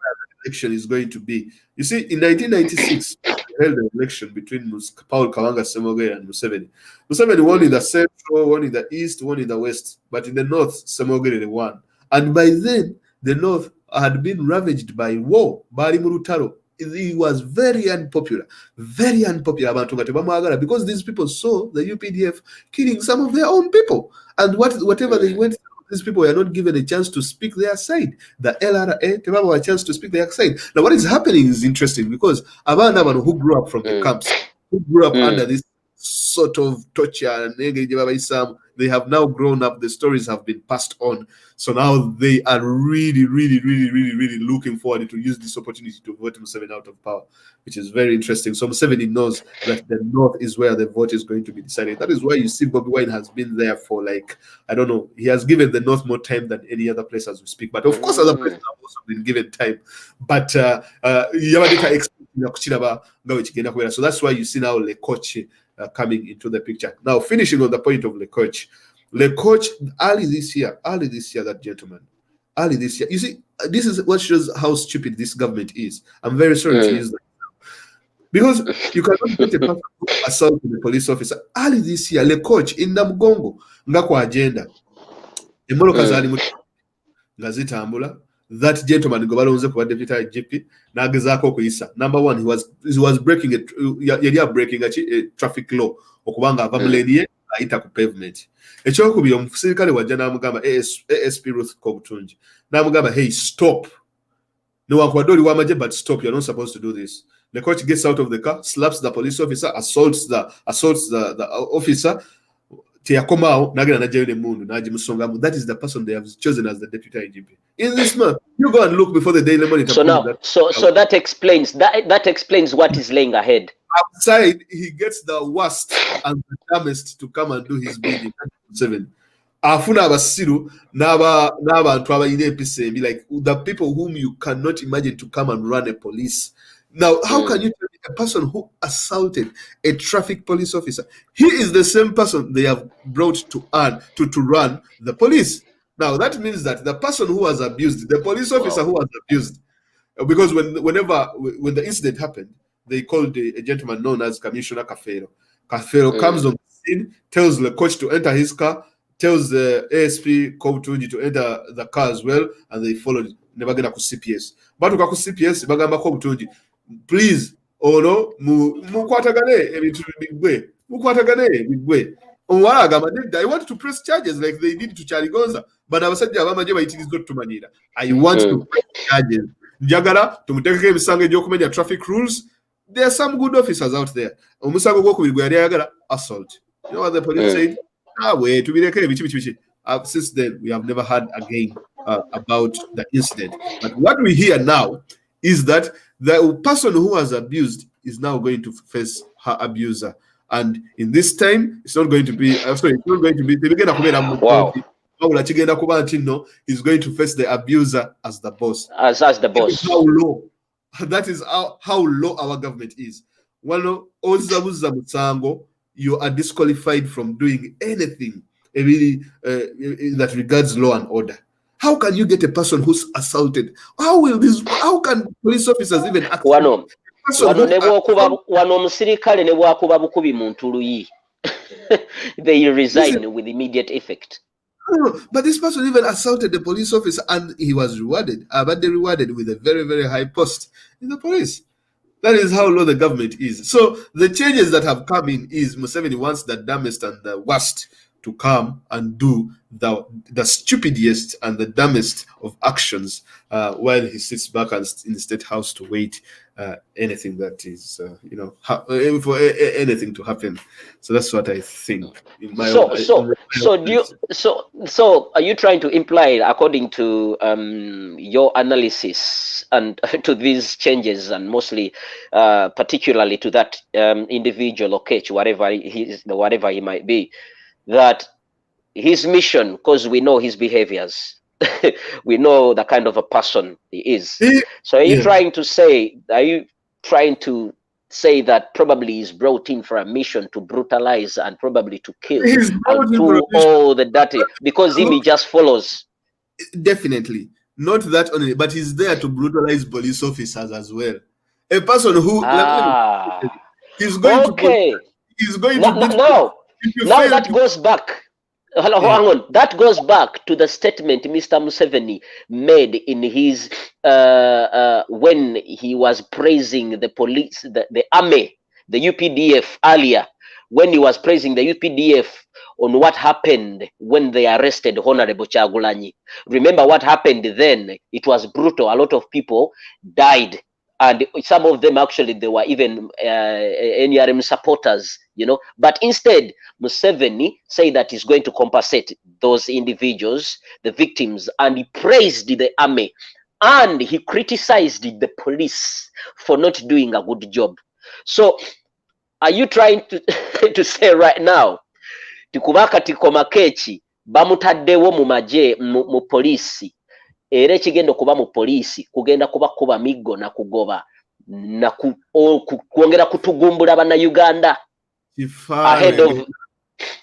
Election is going to be. You see, in 1996, we held an election between Paul Kawanga Semogere and Museveni. Museveni won in the central, one in the east, one in the west, but in the north, Semogere won. And by then, the north had been ravaged by war. Bali Murutaro. He was very unpopular because these people saw the UPDF killing some of their own people, and whatever they went through, these people were not given a chance to speak their side. The LRA they have a chance to speak their side. Now, what is happening is interesting because Abana who grew up from the camps, who grew up under this sort of torture, they have now grown up. The stories have been passed on. So now they are really, really, really, really, really looking forward to use this opportunity to vote Museveni out of power, which is very interesting. So Museveni knows that the north is where the vote is going to be decided. That is why you see Bobby Wine has been there for he has given the north more time than any other place as we speak. But of course, other places have also been given time. But so that's why you see now Lekoch coming into the picture. Now, finishing on the point of Lekoch, early this year, that gentleman, early this year, you see, this is what shows how stupid this government is. I'm very sorry to use that. Because you cannot get a person who assaulted a police officer. Early this year, Lekoch in Namugongo, ngakwa agenda. Emoroka zali ngazitambula. That gentleman gobalonze kuba deputy IGP nagezako kuyisa. Number one, he was breaking a traffic law okubanga avamuleniye ayita ku pavement. Ekyokubiri omusirikale wajja n'amugamba ASP Ruth Kobutunji n'amugamba, hey, stop. No wakwadoli wamaje, but stop, you're not supposed to do this. The coach gets out of the car, slaps the police officer, assaults the officer. That is the person they have chosen as the deputy IGP. In this month, you go and look before the Daily Monitor. So that explains what is laying ahead. Outside, he gets the worst and the dumbest to come and do his bidding. 7. Afuna abasiru n'abantu abayina empisa embi, like the people whom you cannot imagine to come and run a police. Now, how can you tell me a person who assaulted a traffic police officer? He is the same person they have brought to run the police. Now, that means that the person who was abused, the police officer who was abused, because when the incident happened, they called a gentleman known as Commissioner Kafero. Kafero comes on the scene, tells the coach to enter his car, tells the ASP Kobutunji to enter the car as well, and they followed. Nebagenda ku CPS. Batuka ku CPS bagamba Kobutunji, please, mukwatagane ebintu bigwe. Omuwala agamba, I want to press charges like they did to Chaligonza, but abasajja abamaje bayitirizza otutumanyira. I want to press charges. Njagala tumutekeko emisango egy'okumenya traffic rules. There are some good officers out there. Omusango gw'okubiri gwe yali ayagala assault. You know what the police said? Since then, we have never heard again about the incident. But what we hear now is that the person who was abused is now going to face her abuser. And in this time, it's not going to be, wow. He's going to face the abuser as the boss. As the boss. That is how low our government is. wano ozabuza musango, you are disqualified from doing anything really that regards law and order. How can you get a person who's assaulted? How can police officers even act? Wano omusirikale ne bwakuba bukubi muntu luyi. They resign with immediate effect. No, but this person even assaulted the police officer and he was rewarded. But they rewarded with a very, very high post in the police. That is how low the government is. So the changes that have come in is Museveni wants the dumbest and the worst to come and do the stupidest and the dumbest of actions while he sits back in the State House to wait anything that is, for anything to happen. So that's what I think. In my So are you trying to imply, according to your analysis and to these changes, and mostly, particularly to that individual Okech, whatever he might be, that his mission, because we know his behaviors, we know the kind of a person he is. So are you trying to say that probably he's brought in for a mission to brutalize and probably to kill and do all the dirty, because he just follows? Definitely. Not that only, but he's there to brutalize police officers as well. A person who he's going to now that goes back. Hang on. That goes back to the statement Mr. Museveni made in his when he was praising the police, the army, the UPDF earlier, when he was praising the UPDF on what happened when they arrested Honorable Kyagulanyi. Remember what happened then? It was brutal. A lot of people died. And some of them actually, they were even NRM supporters, But instead, Museveni said that he's going to compensate those individuals, the victims, and he praised the army. And he criticized the police for not doing a good job. So, are you trying to say right now, tikubaka tikoma kechi, bamutaddewo mu maje mu polisi, era ekigenda kuba mu polisi kugenda kuba kuba miggo na kugoba na kuongera kutugumbula bana Uganda ahead of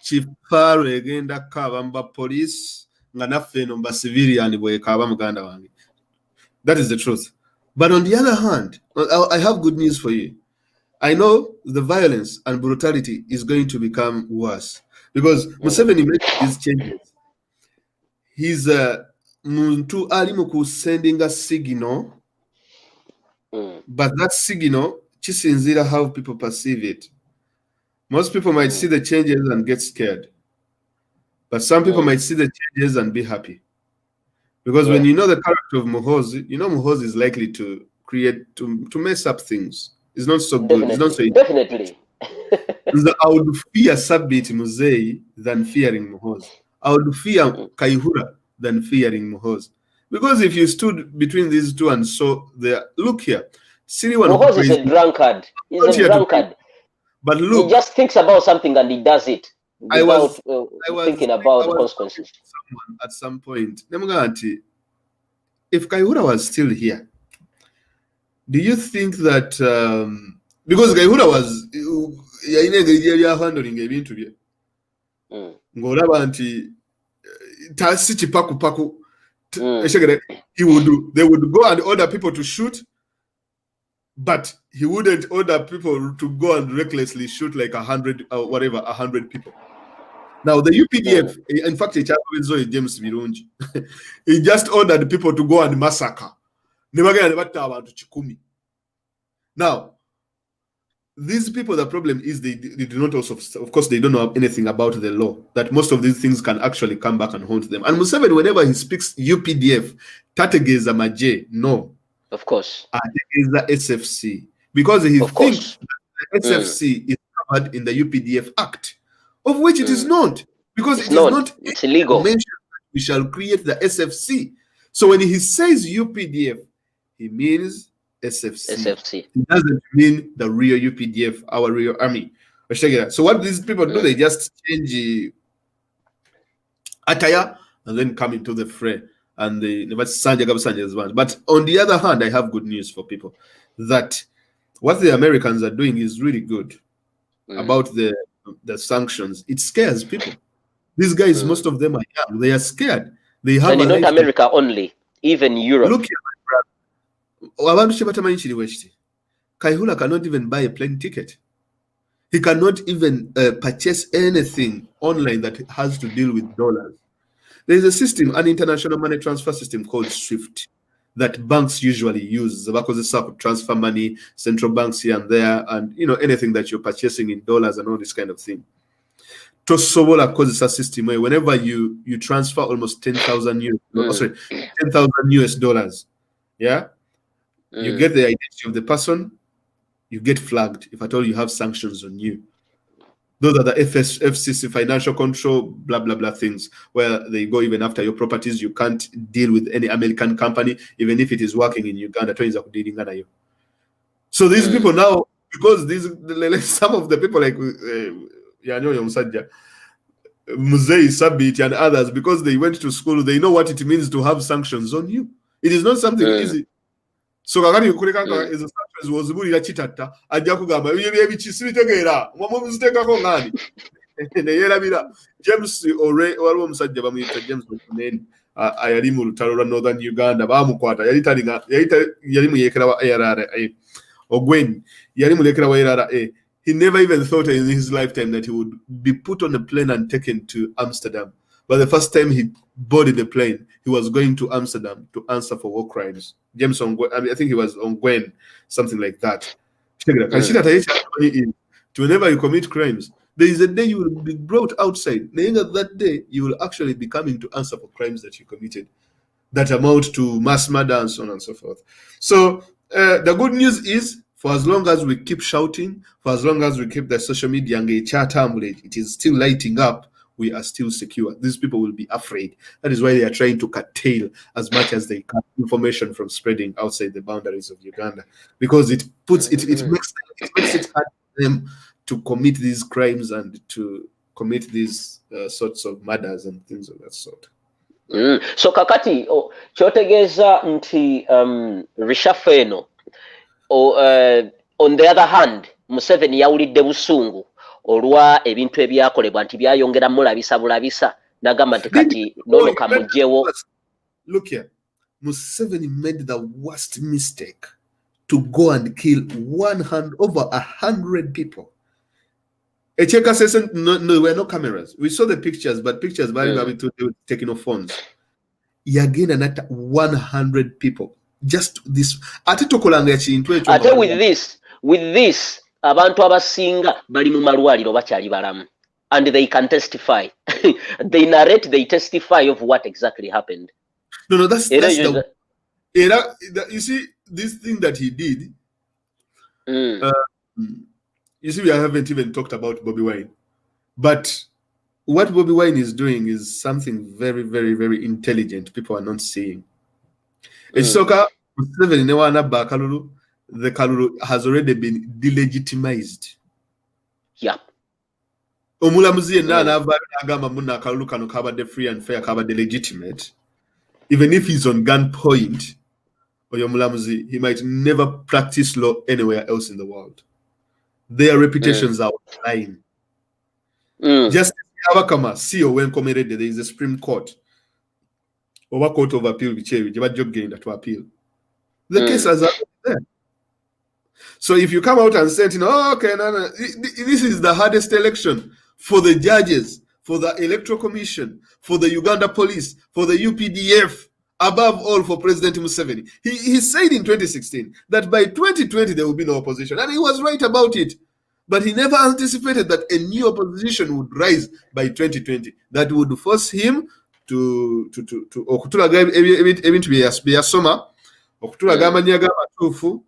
Chifaro egenda kaba mba police nga naffe no mba civilian bwe kaba muganda wange. That is the truth. But on the other hand, I have good news for you. I know the violence and brutality is going to become worse because Museveni made these changes. He's muntu ali mu sending a signal, but that signal chisinzira how people perceive it. Most people might see the changes and get scared, but some people might see the changes and be happy. Because when you know the character of Muhoozi, Muhoozi is likely to mess up things. It's not so good. It's not so easy. Definitely. I would fear Sabit Muzei than fearing Muhoozi. I would fear Kaihura than fearing Muhoozi. Because if you stood between these two and saw look here, Muhoozi is a drunkard. He's a drunkard. But look, he just thinks about something and he does it without thinking about the consequences. Someone at some point, if Kaihura was still here, do you think that because Kaihura was handling ebintu bye ng'olaba nti tasi chipaku they would go and order people to shoot, but he wouldn't order people to go and recklessly shoot like 100 people. Now the UPDF, in fact, James Birungi, he just ordered people to go and massacre. Now, these people, the problem is they do not also, of course, they don't know anything about the law, that most of these things can actually come back and haunt them. And Museveni, whenever he speaks UPDF, Tategeza Maje, no. Of course. Tategeza SFC. Because he thinks that the SFC is covered in the UPDF Act, of which it is not. Because it's not it's illegal. We shall create the SFC. So when he says UPDF, he means SFC. It doesn't mean the real UPDF, our real army. So what these people do, they just change attire and then come into the fray. And but on the other hand, I have good news for people that what the Americans are doing is really good about the sanctions. It scares people. These guys, most of them are young. They are scared. They have and not America only, even Europe. Look here, my brother. Kaihura cannot even buy a plane ticket. He cannot even purchase anything online that has to deal with dollars. There is a system, an international money transfer system called SWIFT, that banks usually use. Because they transfer money, central banks here and there, and anything that you're purchasing in dollars and all this kind of thing. To Sobola causes a system where whenever you transfer almost 10,000 US dollars, yeah, you get the identity of the person, you get flagged if at all you have sanctions on you. Those are the FCC financial control, blah, blah, blah things, where they go even after your properties. You can't deal with any American company, even if it is working in Uganda. So these people now, because some of the people like Muzei, Sabit, and others, because they went to school, they know what it means to have sanctions on you. It is not something easy. So kakati kulekanga ezo sanctions wozibulira chitatta ajja kugamba ebikisibitegeera mumuziteekako ngani ne yeerabira James waliwo omusajja bamuyita James Okuneni ayali mu lutalo lwa Northern Uganda baamukwata yali muyeekera wa ARRA Ogwen yali mulekera wa ARRA. He never even thought in his lifetime that he would be put on a plane and taken to Amsterdam. But the first time he boarded the plane, he was going to Amsterdam to answer for war crimes. James Ongwen, I think he was Ongwen, something like that. Whenever you commit crimes, there is a day you will be brought outside. That day, you will actually be coming to answer for crimes that you committed that amount to mass murder and so on and so forth. So the good news is, for as long as we keep shouting, for as long as we keep the social media and it is still lighting up, we are still secure. These people will be afraid. That is why they are trying to curtail as much as they can information from spreading outside the boundaries of Uganda, because it makes it hard for them to commit these crimes and to commit these sorts of murders and things of that sort. So kakati kyotegeeza nti reshuffle eno on the other hand Museveni yawulidde busungu olwa ebintu ebyakolebwa nti byayongera mulabisa bulabisa nagamba nti kati nono kamugyewo. Look here, Museveni made the worst mistake to go and kill over 100 people. Echeka says no, there were no cameras. We saw the pictures, but pictures very taking off phones. Again, another 100 people. Just this. Ate with this, abantu abasinga bali mu malwaliro bakyali balamu, and they can testify. They narrate, they testify of what exactly happened. No, that's you see, this thing that he did. You see, we haven't even talked about Bobby Wine, but what Bobby Wine is doing is something very, very, very intelligent. People are not seeing. The Kalulu has already been delegitimized. Yeah. Omulamuzi agamba munna Kalulu kano kabadde free and fair, kabadde legitimate. Even if he's on gunpoint, oyo omulamuzi, he might never practice law anywhere else in the world. Their reputations are lying. Just Abakama, CEO wenkomeredde, there is a Supreme Court. Over Court of Appeal, which to appeal. The case has happened there. So if you come out and say, okay, no, this is the hardest election for the judges, for the Electoral Commission, for the Uganda Police, for the UPDF, above all for President Museveni. He said in 2016 that by 2020 there will be no opposition, and he was right about it. But he never anticipated that a new opposition would rise by 2020 that would force him to okutulaga ebintu byasoma, okutulaga amanya g'amatuufu,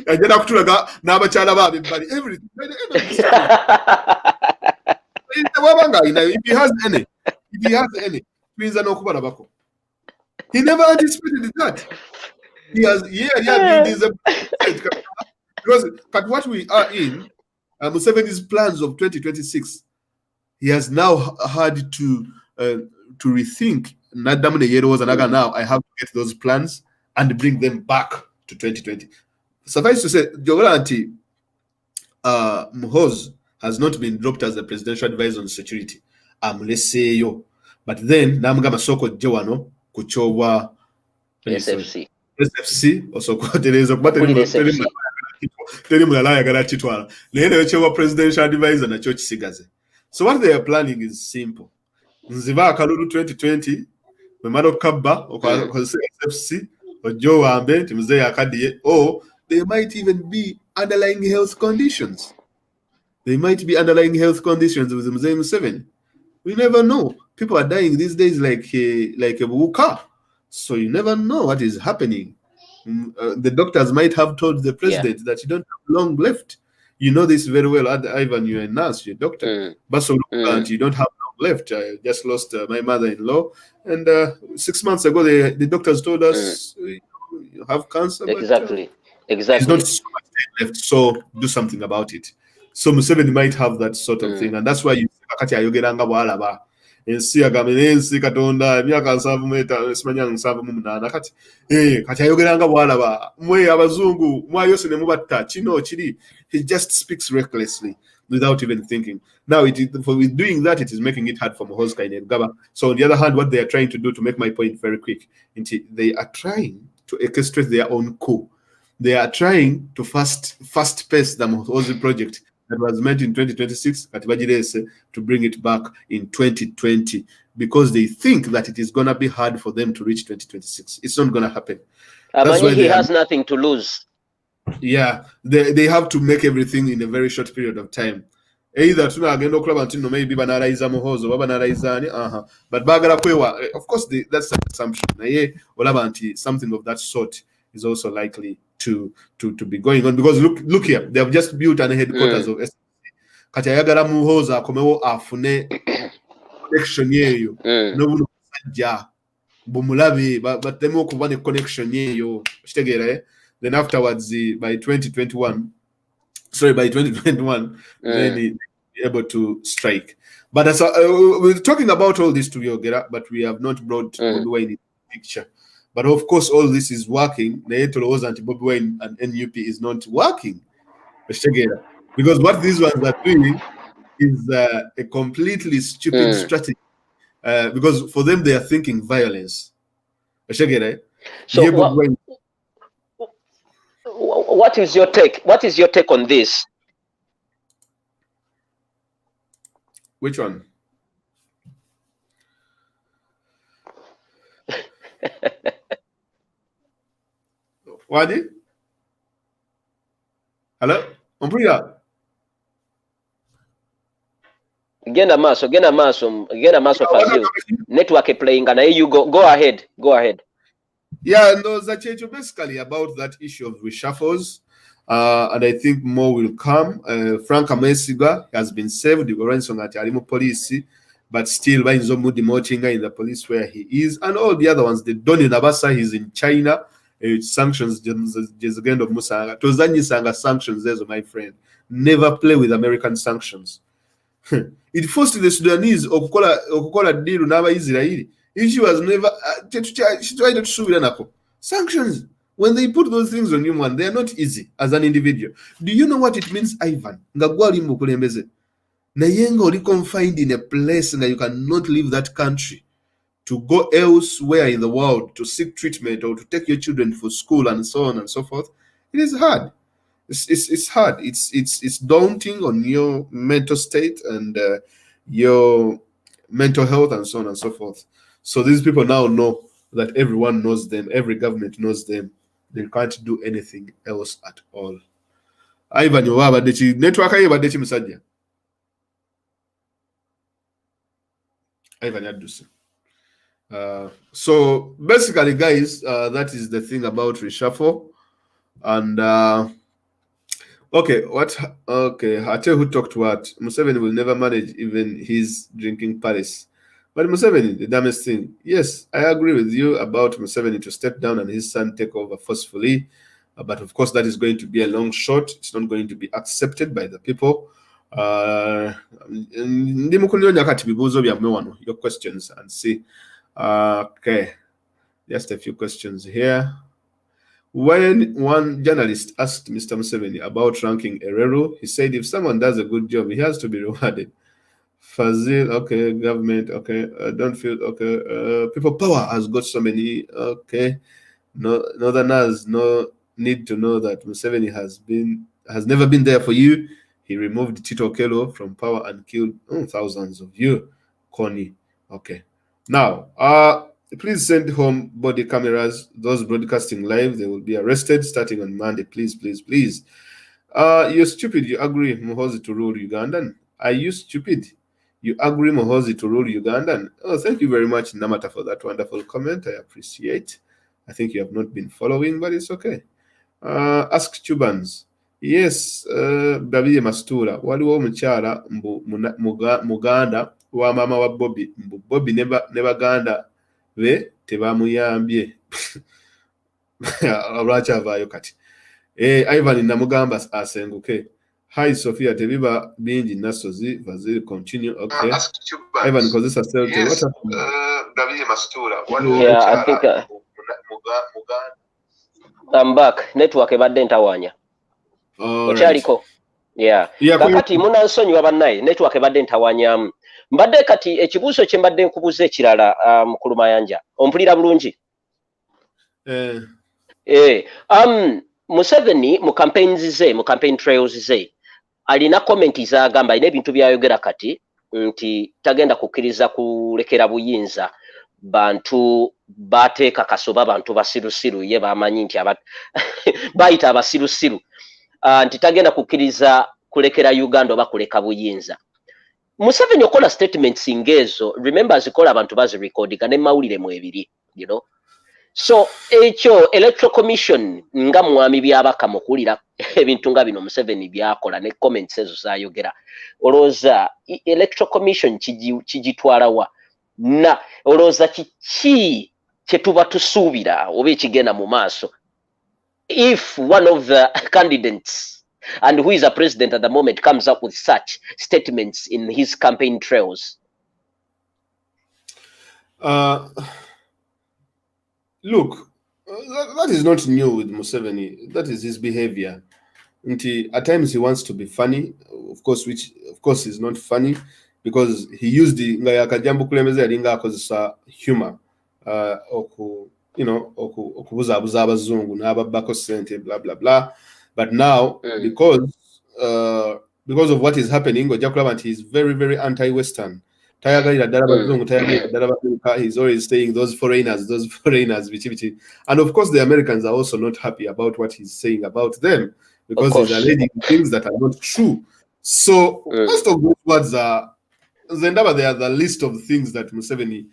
agenda kutulaga n'abakyala baabe ebbali, everything. If he has any, tuyinza n'okubalabako. He never anticipated that. He has because but what we are in, Museveni's plans of 2026, he has now had to rethink. Now I have to get those plans and bring them back to 2020. suffice to say, Jogolanti Muhoz has not been dropped as the presidential advisor on security. Amuleseyo. But then namugamba soko jewano kuchobwa SFC also kutereza kuba teri mulala ayagala kitwala naye nayo kyewa presidential advisor nakyo kisigaze. So what they are planning is simple. Nziba akalulu 2020 bwemala okukabba okozesa SFC ojjo wambe nti muzeeyi akaddiye, or there might even be underlying health conditions. There might be underlying health conditions with Muzeeyi Museveni. We never know. People are dying these days like a wuka. So you never know what is happening. The doctors might have told the president that you don't have long left. You know this very well, Ivan, you're a nurse, you're a doctor. But so you don't have long left. I just lost my mother-in-law. And 6 months ago, the doctors told us you have cancer. Exactly. There's not so much time left, so do something about it. So Museveni might have that sort of thing, and that's why you see ayogeranga bwalaba ensi agamene ensi katonda emyaka 7 simanya 7 kati kati ayogeranga bwalaba mwe abazungu mwayose ne mubatta kino kiri. He just speaks recklessly without even thinking. Now with doing that, it is making it hard for Muhoozi and Gaba. So on the other hand, what they are trying to do, to make my point very quick, they are trying to orchestrate their own coup. They are trying to fast pace the Muhoozi project that was meant in 2026 to bring it back in 2020, because they think that it is going to be hard for them to reach 2026. It's not going to happen. That's why he has nothing to lose. Yeah, they have to make everything in a very short period of time. Either tunagenda okulaba nti no maybe banarayiza Muhoozi oba banarayizaani but bagala kwewa, of course that's an assumption naye olaba nti something of that sort is also likely to be going on, because look here, they have just built an headquarters of SFC. Kati ayagala Muhoozi akomewo afune connection yeeyo n'obuno sajja bumulabe bateme okuba ne connection yeeyo kitegeera. Then afterwards by 2021 then he be able to strike. But as we're talking about all this to Yogera, but we have not brought Bobi Wine in the picture. But of course, all this is working. Naetolowoza anti Bobi Wine and NUP is not working. Because what these ones are doing is a completely stupid strategy. Because for them, they are thinking violence. So what is your take? What is your take on this? Which one? Wadi? Hello? Umpriya? Genda maso Fazil. Network playing, and you go ahead. Yeah, and those are basically about that issue of reshuffles. And I think more will come. Frank Amesiga has been saved. The Goranson at Arimo Police, but still by Zomu Demotinga in the police where he is, and all the other ones. The Doni Nabasa, he's in China. Sanctions, just again of Musanga. Tozani Sanga sanctions, there's my friend. Never play with American sanctions. It forced the Sudanese okukola deal n'aba Israeli. She was never she tried to sue Nako. Sanctions, when they put those things on you, they are not easy as an individual. Do you know what it means, Ivan? Ngagwali mukulembeze. Nayenga oli confined in a place and you cannot leave that country to go elsewhere in the world to seek treatment or to take your children for school and so on and so forth. It is hard. It's hard. It's daunting on your mental state and your mental health and so on and so forth. So these people now know that everyone knows them, every government knows them. They can't do anything else at all. Ivan, you have a network. Ivan, you do so. So basically, guys, that is the thing about reshuffle. And okay, I tell you who talked what. Museveni will never manage even his drinking parties. But Museveni, the dumbest thing. Yes, I agree with you about Museveni to step down and his son take over forcefully. But of course, that is going to be a long shot. It's not going to be accepted by the people. Your questions and see. Okay, just a few questions here. When one journalist asked Mr. Museveni about ranking Erero, he said if someone does a good job, he has to be rewarded. Fazil, okay, government, okay, don't feel, okay, people power has got so many, okay, no, Northerners no need to know that Museveni has never been there for you. He removed Tito Okello from power and killed thousands of you, Connie. Okay, now, please send home body cameras. Those broadcasting live, they will be arrested starting on Monday. Please, please, please. You're stupid. You agree Muhoozi to rule Ugandan? Are you stupid? You agree Muhoozi to rule Ugandan? Oh, thank you very much, Namata, for that wonderful comment. I appreciate. I think you have not been following, but it's okay. Ask Chubans. Yes, Daviye Mastura. Waliwo omukyala muganda wa mama wa Bobby. Bobby ne baganda be tebamuyambye. Olwakyavaayo kati. Ivan namugamba asenguke. Hi Sophia, tebiba bingi nasozi Vazil continue. Okay. Ivan kozesa self. Yes, Daviye Mastura. Yeah, I think I'm back. Network ebadde ntawanya. Okyaliko. Yeah. Kakati munansonyiwa bannaye network ebadde ntawanyamu. Mbadde kati ekibuuzo kye mbadde nkubuuza ekirala mukulu Mayanja. Ompulira bulungi? Museveni mu campaign trails ze alina comment zagamba ine ebintu byayogera kati nti tagenda kukkiriza kulekera buyinza bantu bateeka kasoba bantu basirusiru ye bamanyi nti bayita abasirusiru nti tagenda kukkiriza kulekera Uganda oba kuleka buyinza. Museveni okola statements ngezo, remember azikola abantu bazirecordinga ne mawulire mu ebiri, you know. So ekyo electoral commission nga mwami byabaka mukulira ebintu nga bino Museveni byakola ne comments ezo zayogera. Olooza electoral commission kigitwalawa na olooza kiki kyetuba tusuubira oba ekigenda mu maaso if one of the candidates and who is a president at the moment comes up with such statements in his campaign trails? Look, that is not new with Museveni. That is his behavior. At times he wants to be funny, of course, which of course is not funny because he used the ngayakajambu kulemeze yalinga akozesa humor, okubuzabuza abazungu n'ababbako sente blah blah blah. But now because of what is happening, he is very very anti-Western. He's always saying those foreigners, and of course the Americans are also not happy about what he's saying about them because he's alleging things that are not true. So most of those words are they are the list of things that Museveni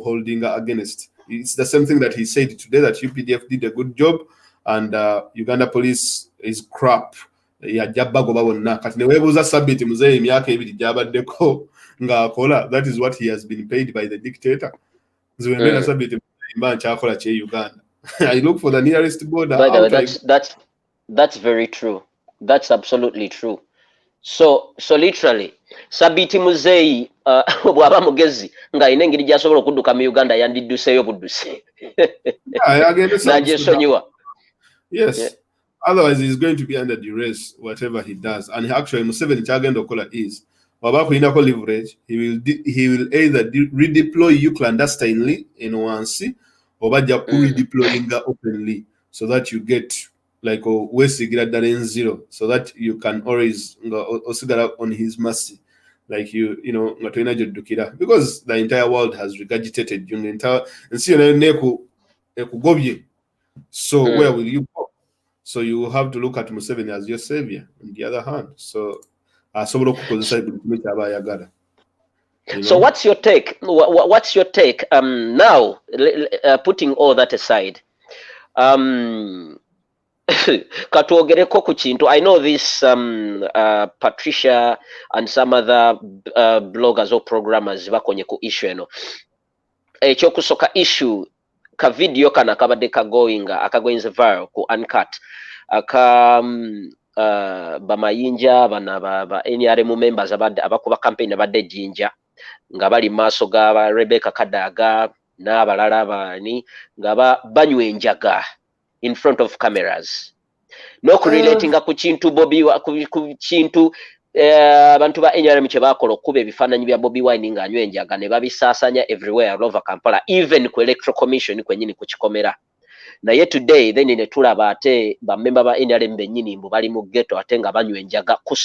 holding against. It's the same thing that he said today, that UPDF did a good job and Uganda police is crap. That is what he has been paid by the dictator. I look for the nearest border. That's very true. That's absolutely true. So literally Sabiti Muzeyi bwaba mugezi nga ine ngiri gyasobola okudduka mu Uganda yandidduseyo budduse. Yes. Yeah. Otherwise, he's going to be under duress, whatever he does. And actually, Museveni chagenda okola is, wabako inako leverage, he will either redeploy you clandestinely in Wansi, or baja redeploying openly, so that you get like a Wesigira Daren zero, so that you can always osigara on his mercy, like because the entire world has regurgitated you entire and see neku. So where will you go? So you have to look at Museveni as your savior. On the other hand, so so what's your take? What's your take? Now, putting all that aside, I know this Patricia and some other bloggers or programmers bakonye ku issue eno. Ekyokusoka issue ka video kana kabadde akagoyinze viral ku uncut bamayinja bana ba NRM members abakuba campaign abadde jinja nga bali maaso ga Rebecca Kadaga n'abalala baani nga banywa enjaga in front of cameras n'okurelatinga ku kintu ku kintu abantu ba NRM kye bakola okuba ebifaananyi bya Bobi Wine ng'anywa enjaga ne babisaasanya everywhere all over Kampala, even ku electoral commission kwennyini ku kikomera. Naye today then ne tulaba ate bammemba ba NRM bennyini mbu bali mu ghetto ate nga banywa enjaga ku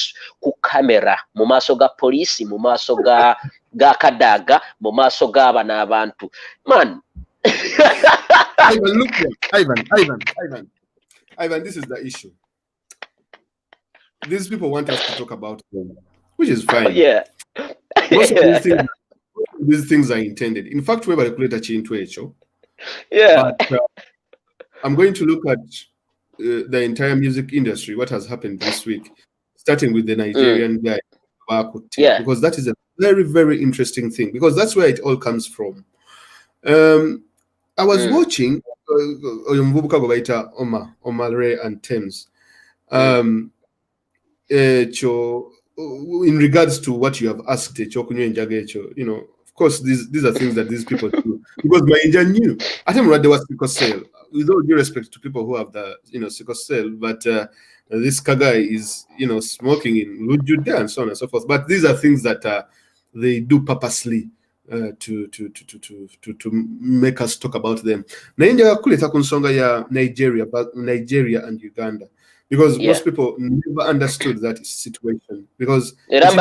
kamera mu maaso ga poliisi, mu maaso ga Kadaga, mu maaso g'aba n'abantu. Man. Ivan, look here. Ivan, this is the issue. These people want us to talk about them, which is fine. Yeah. Most of these things are intended. In fact, we're going to change. Yeah. But, I'm going to look at the entire music industry, what has happened this week, starting with the Nigerian guy, because that is a very, very interesting thing, because that's where it all comes from. I was watching Omare and Thames. In regards to what you have asked, you know, of course, these are things that these people do. Because my India knew. I think there was sickle cell. With all due respect to people who have the, you know, sickle cell, but this Kagai is, you know, smoking in Lujuda and so on and so forth. But these are things that they do purposely to make us talk about them. Nigeria and Uganda. Because most people never understood that situation. Because let's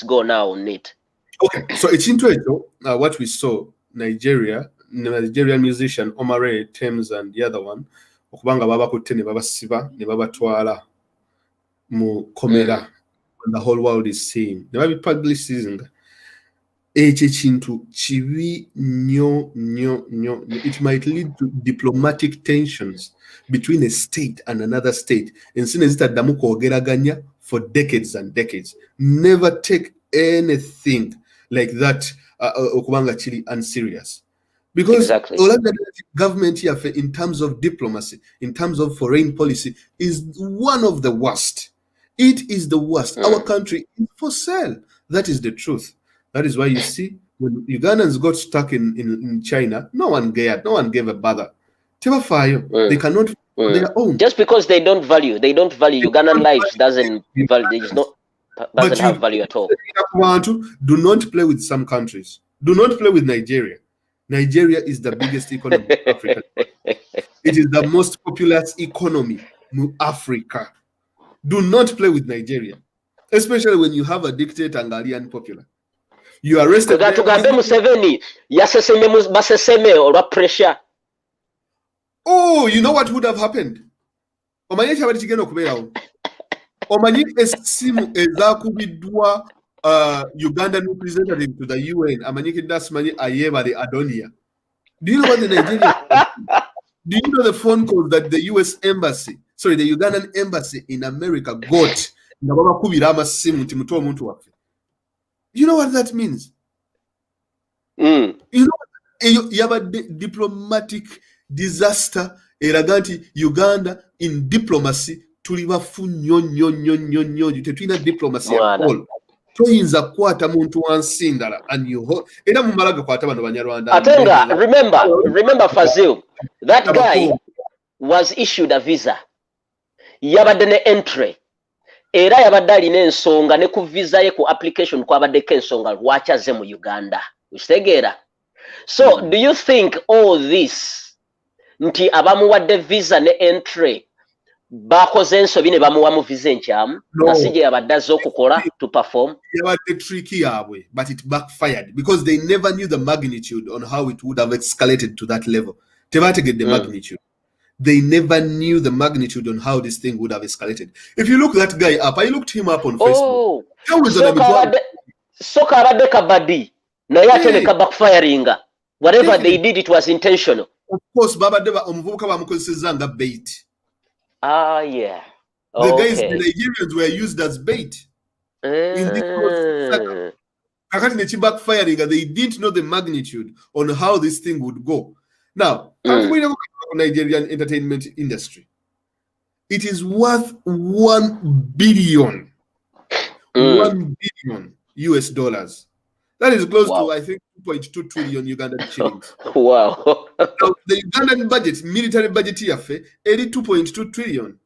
go now on it. Okay, so it's interesting what we saw. Nigerian musician Omare, Thames, and the other one, okubanga babakutte ne babasiba ne babatwala mu komera, and the whole world is seeing. Ne babipublicizing. Ekyo kintu kibi nnyo. It might lead to diplomatic tensions between a state and another state. Ensino zitaddamu kwogeraganya for decades and decades. Never take anything like that okubanga chili unserious. Because all of the government here, in terms of diplomacy, in terms of foreign policy, is one of the worst. It is the worst. Our country is for sale. That is the truth. That is why you see, when Ugandans got stuck in China, no one cared, no one gave a bother. They cannot their own. Just because they don't value Ugandan lives doesn't have value at all. Do not play with some countries. Do not play with Nigeria. Nigeria is the biggest economy in Africa. It is the most populous economy in Africa. Do not play with Nigeria, especially when you have a dictator and Ghanaian popular. You arrested. Oh, you know what would have happened? Omanyi esimu ezakubidwa Ugandan representative to the UN, amanyiki dasmanyi ayebale Adonia. Do you know what the Nigerian do you know the phone calls that the US embassy, sorry, the Ugandan embassy in America got? You know what that means? You know, you have a diplomatic disaster. Uganda in diplomacy tulibafu nnyo tetulina diplomacy at all. Toyinza kukwata muntu wansi ndala and you era mu malaga kwata bano Banyarwanda. Atenga, remember Fazil, that guy was issued a visa. Yabadde ne entry. Era yabadde alina ensonga ne ku visa ye ku application kwabaddeko ensonga lwaki aze mu Uganda. Ukitegeera? So do you think all this nti abamuwadde visa ne entry bakoze ensobi ne bamuwamu visa enkyamu nga si gye yabadde azze okukola to perform? Yabadde tricky yabwe, but it backfired because they never knew the magnitude on how it would have escalated to that level. Tebategedde the magnitude. They never knew the magnitude on how this thing would have escalated. If you look that guy up, I looked him up on Facebook. Soka abadde kabaddi naye ate ne backfiringa. Whatever they did, it was intentional. Of course, babadde omuvubuka bamukozesezza nga bait. Ah, yeah. The guys, the Nigerians were used as bait. In this backfiring, they didn't know the magnitude on how this thing would go. Now, we look at the Nigerian entertainment industry. It is worth $1 billion. $1 billion US dollars. That is close Wow. to, I think, 2.2 trillion Ugandan shillings. Wow. Now, the Ugandan budget, military budget here, is 2.2 trillion.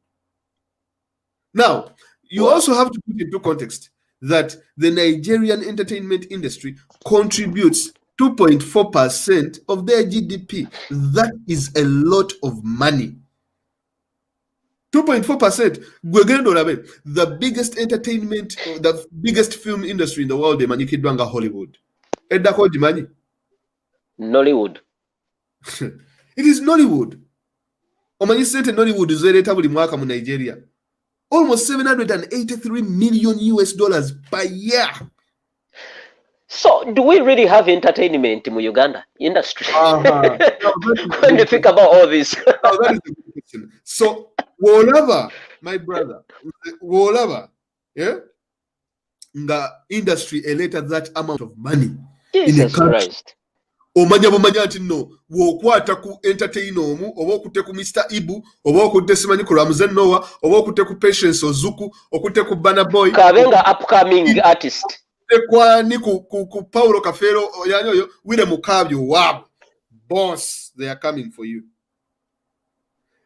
Now, you also have to put into context that the Nigerian entertainment industry contributes 2.4% of their GDP. That is a lot of money. 2.4%. The biggest entertainment, the biggest film industry in the world, Maniki Hollywood. Nollywood. It is Nollywood. Omanyi sente Nollywood zereta buli mwaka mu Nigeria. Almost 783 million US dollars per year. So, do we really have entertainment in Uganda industry? When you think about all this. Now, that is a good question. So, whatever, my brother, whatever, yeah, the industry elated that amount of money Jesus in a country. Christ. Omanya bumanya ati no wokwata ku entertain omu oba okutte ku Mr. Ibu oba okutte simanyi ku Ramzen Noah oba okutte ku Patience Ozuku okutte ku Bana Boy Kabenga upcoming artist kwani ku Paulo Kafero yani oyo wile mukabyo wab boss, they are coming for you.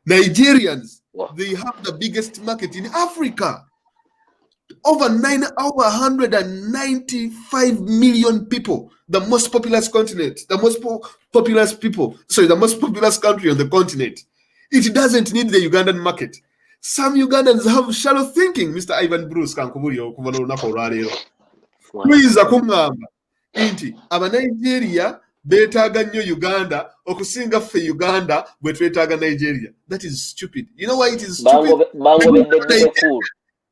Nigerians, they have the biggest market in Africa. Over 195 million people, the most populous continent, the most populous people, sorry, the most populous country on the continent. It doesn't need the Ugandan market. Some Ugandans have shallow thinking, Mr. Ivan Bruce. Please, akungamba inti aba Nigeria betaaga nnyo Uganda okusinga ffe Uganda bwe twetaaga Nigeria. That is stupid. You know why it is stupid?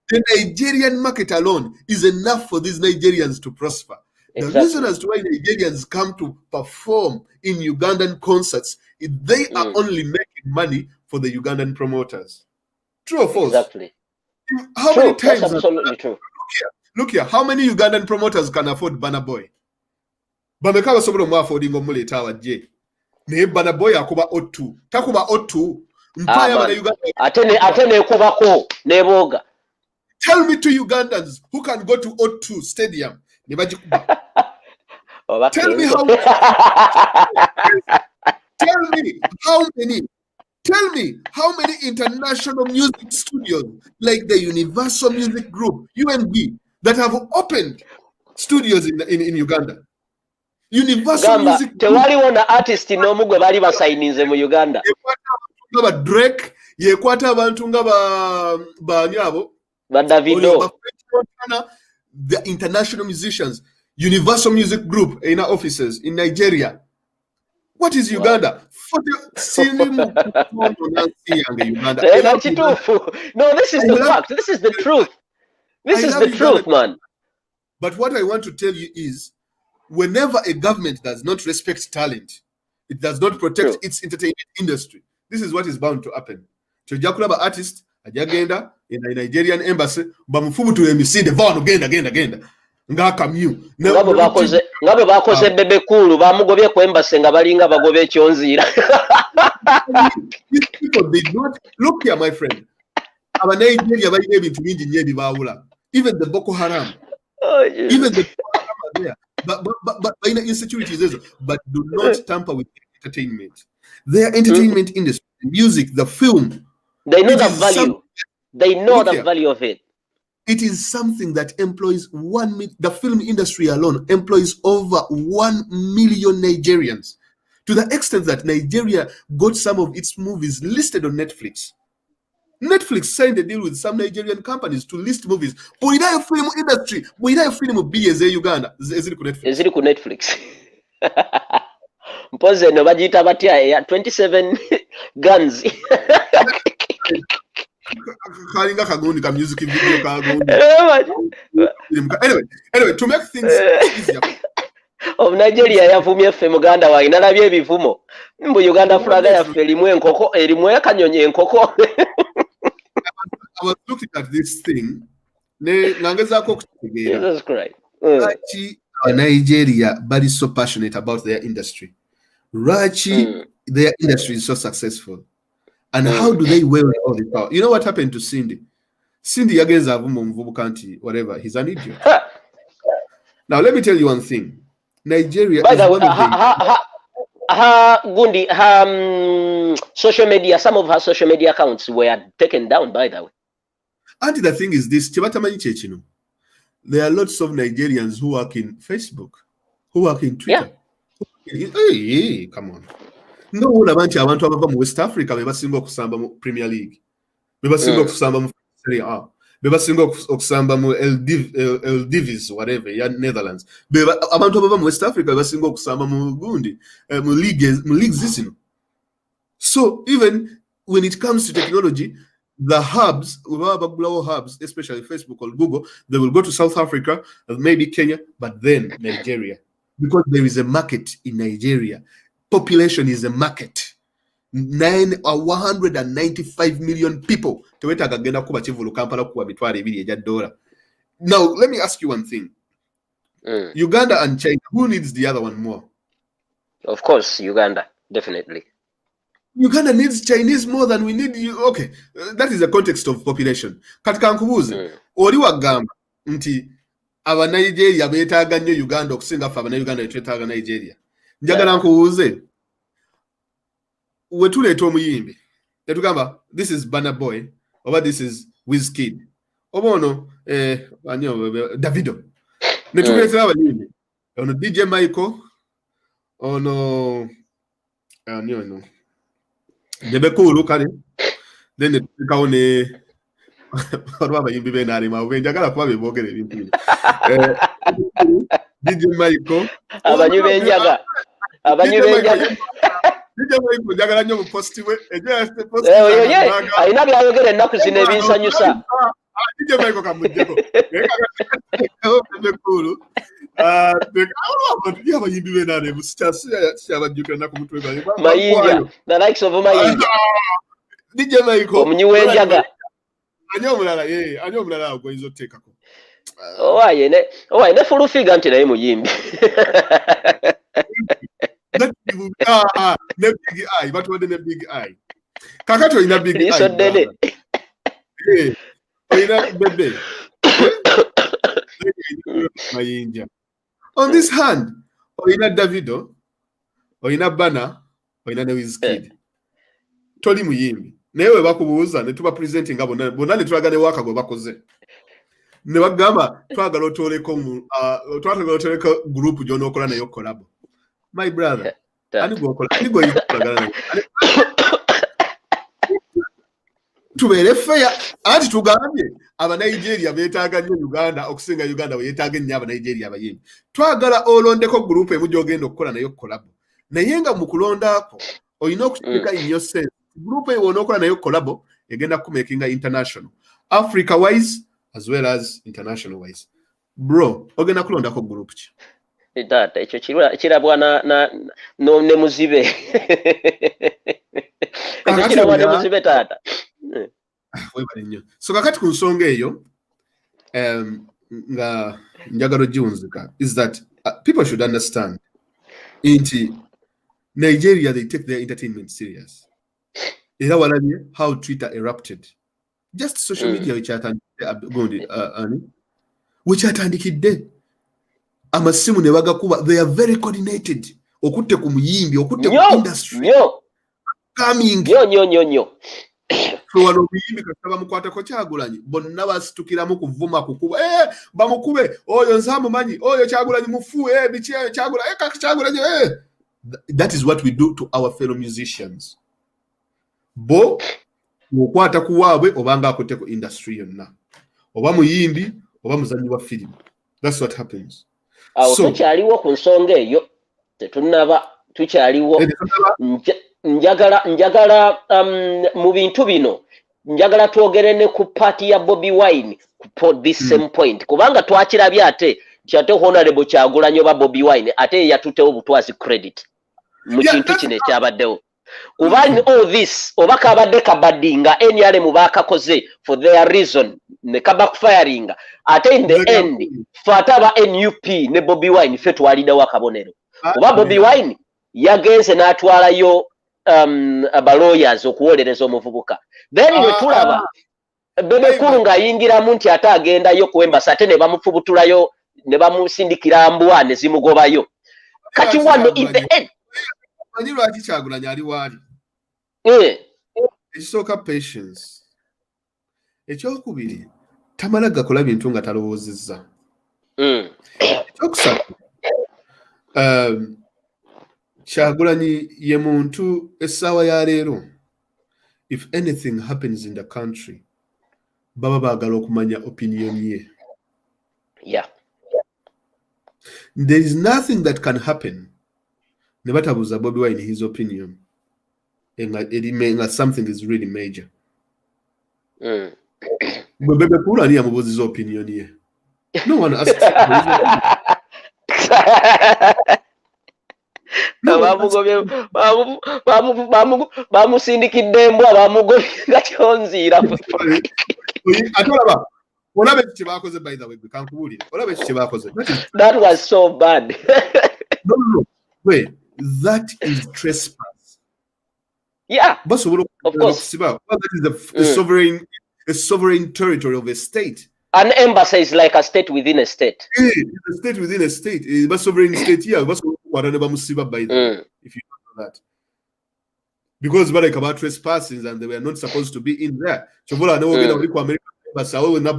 The Nigerian market alone is enough for these Nigerians to prosper. Exactly. The reason as to why Nigerians come to perform in Ugandan concerts is they are only making money for the Ugandan promoters. True or false? Exactly. How true. many times? That's absolutely true. Look here. How many Ugandan promoters can afford Bana Boy? Bameka basobola mu affording omuleeta awajje. Naye Bana Boy akuba O2. Takuba O2. Mpaya bana Uganda. Atene kubako neboga. Tell me two Ugandans who can go to O2 Stadium. Tell me how many international music studios like the Universal Music Group, UMG, that have opened studios in Uganda. Universal Music Group. Tewali wona artist nomu gwe bali basayinize mu Uganda. Yekwata Drake, yekwata abantu nga ba nyabo. Davido. The international musicians, Universal Music Group in our offices in Nigeria. What is Uganda? No, this is the fact. This is the truth. This is the truth, man. But what I want to tell you is, whenever a government does not respect talent, it does not protect its entertainment industry, this is what is bound to happen. Chojakulaba artist, ajagenda in a Nigerian embassy, bamufubutu emisinde vano genda ngaka myu ngabo bakoze bebe kulu bamugobye ku embassy nga balinga bagobe ekyonzira. People did not look here, my friend. Aba Nigeria balina ebintu bingi nnyo ebibawula. Even the Boko Haram, even the Boko Haram are there, but balina insecurities, but do not tamper with entertainment. Their entertainment industry, the music, the film. They know the value. They know the value of it. It is something that employs the film industry alone employs over 1 million Nigerians, to the extent that Nigeria got some of its movies listed on Netflix. Netflix signed a deal with some Nigerian companies to list movies. Boinayo film industry, boinayo film BS Uganda. Eziri ku Netflix. Mpoze no bajita batya 27 guns. Kalinga kagundi ka music video kagundi. Anyway, to make things easier. Of Nigeria yavumye ffe Muganda wa inalabye ebivumo. Mbu Uganda flaga yaffe elimu enkoko, elimu ekanyonyi enkoko. I was looking at this thing. Jesus Christ. Nigeria, but is so passionate about their industry. Their industry is so successful. And how do they wear all the power? You know what happened to Cindy? Cindy against Avumo Mvubu County, whatever. He's an idiot. Now, let me tell you one thing. Nigeria by is the one of the... Gundi, social media, some of her social media accounts were taken down, by the way. And the thing is this, there are lots of Nigerians who work in Facebook, who work in Twitter. Yeah. Hey, come on. No one about you, I want to have West Africa, maybe single Kusamba Premier League. Maybe single Kusamba Serie A. Maybe single Kusamba El Divis, whatever, yeah, Netherlands. Maybe I want to have West Africa, maybe single Kusamba Mugundi, Leagues. So even when it comes to technology, the hubs, global hubs, especially Facebook or Google, they will go to South Africa, maybe Kenya, but then Nigeria. Because there is a market in Nigeria. Population is a market. 195 million people. Now, let me ask you one thing. Uganda and China, who needs the other one more? Of course, Uganda, definitely. Uganda needs Chinese more than we need you. Okay, that is the context of population. Katika nkubuze, oli wagamba nti aba Nigeria betaaga nnyo Uganda okusinga ffe aba Uganda betaaga Nigeria. Njagala nkubuze, wetuleeta omuyimbi tetugamba this is Burna Boy oba this is Wizkid oba ono Davido, netuleetera abayimbi ono DJ Michael ono Debekulu kale then kaone abayimbi benalema njagala kuba bebogera ebintu bino DJ Michael abanyu benjaga DJ Michael njagala nnyo muposti we ayina byayogera ennaku zino ebinsanyusa DJ Michael kamujjeko Debekulu abayimbi benalema sikyabajjukira nnaku mutwe mayinja the likes of mayinja DJ Michael omunyi wenjaga ani omulala agoyinza oteekako owaye ne fulufiga nti naye muyimbi ne big eye batuwadde ne big eye kakati olina big eye olina bebe mayinja on this hand olina Davido olina Bana olina ne Wizkid toli muyimbi naye we bakubuuza ne tuba presenting nga bonna ne tulaga ne waka gwe bakoze ne bagamba twagala otoleko group gy'onookola nayo collab. My brother ani gweokola tubeere fair anti tugambye aba Nigeria beetaaga nnyo Uganda okusinga Uganda we yeetaaga ennyo aba Nigeria abayimbi. Twagala olondeko group emu gy'ogenda okukola nayo collab, naye nga mu kulondaako olina okuteeka in your sense group eyo onookola nayo collab egenda kumakinga international Africa wise as well as international wise. Bro, ogenda kulondako group ki? Tata ekyo kirabwa ne muzibe ekyo kirabwa ne muzibe tata. So kakati ku nsonga eyo nga njagala giwunzika is that people should understand inti Nigeria they take their entertainment serious. Era walabye how Twitter erupted. Just social media which atandikidde amasimu ne bagakuba. They are very coordinated. Okutte ku muyimbi, okutte ku industry. Coming. Nyo. So wano muyimbi kasaba mukwatako Kyagulanyi bonna basitukiramu kuvuma kukuba bamukube oyo nzamumanyi oyo Kyagulanyi mufu bichi Kyagulanyi That is what we do to our fellow musicians. Bo mukwata kuwaabwe obanga akotte ku industry yonna oba muyimbi oba muzanyi wa film. That's what happens. So tukyaliwo ku nsonga eyo tetunaba tukyaliwo njagala mu bintu bino njagala twogere ne ku party ya Bobi Wine ku this same point kubanga twakirabye ate kyate honorable Kyagulanyi oba Bobi Wine ate yatutewo butwazi credit mu kintu kino ekyabaddewo kuba all this oba kabadde kabadinga NRM bakakoze for their reason ne backfiring ate in the end fataba NUP ne Bobi Wine fe twalidawo akabonero kuba Bobi Wine yagenze n'atwalayo lawyers okuwolereza omuvubuka then we tulaba Bebe Kulu nga yingiramu nti ate agendayo ku embassy ate ne bamufubutulayo ne bamusindikira mbwa ne zimugobayo. Kati wano in the end. Manyi lwaki Kyagulanyi ali waali? Ekisooka patience. Ekyokubiri tamala gakola bintu nga talowoozezza. Ekyokusatu Kyagulanyi ye muntu essaawa ya leero. If anything happens in the country, baba baagala okumanya opinion ye. Yeah. There is nothing that can happen. Ne batabuuza Bobi Wine his opinion. Nga something is really major. Bwe Bebe Cool ani yamubuuziza opinion ye. No one asks him his opinion. Bamusindikidde embwa bamugobye nga kyonziira. Ate olaba olabe kye baakoze by the way kankubuulire olabe kye baakoze. That was so bad. No. Wait, that is trespass. Yeah, of course. That is a sovereign territory of a state. An embassy is like a state within a state. It's a state within a state. It's a sovereign state here. If you don't know that. Because like about trespassing and they were not supposed to be in there.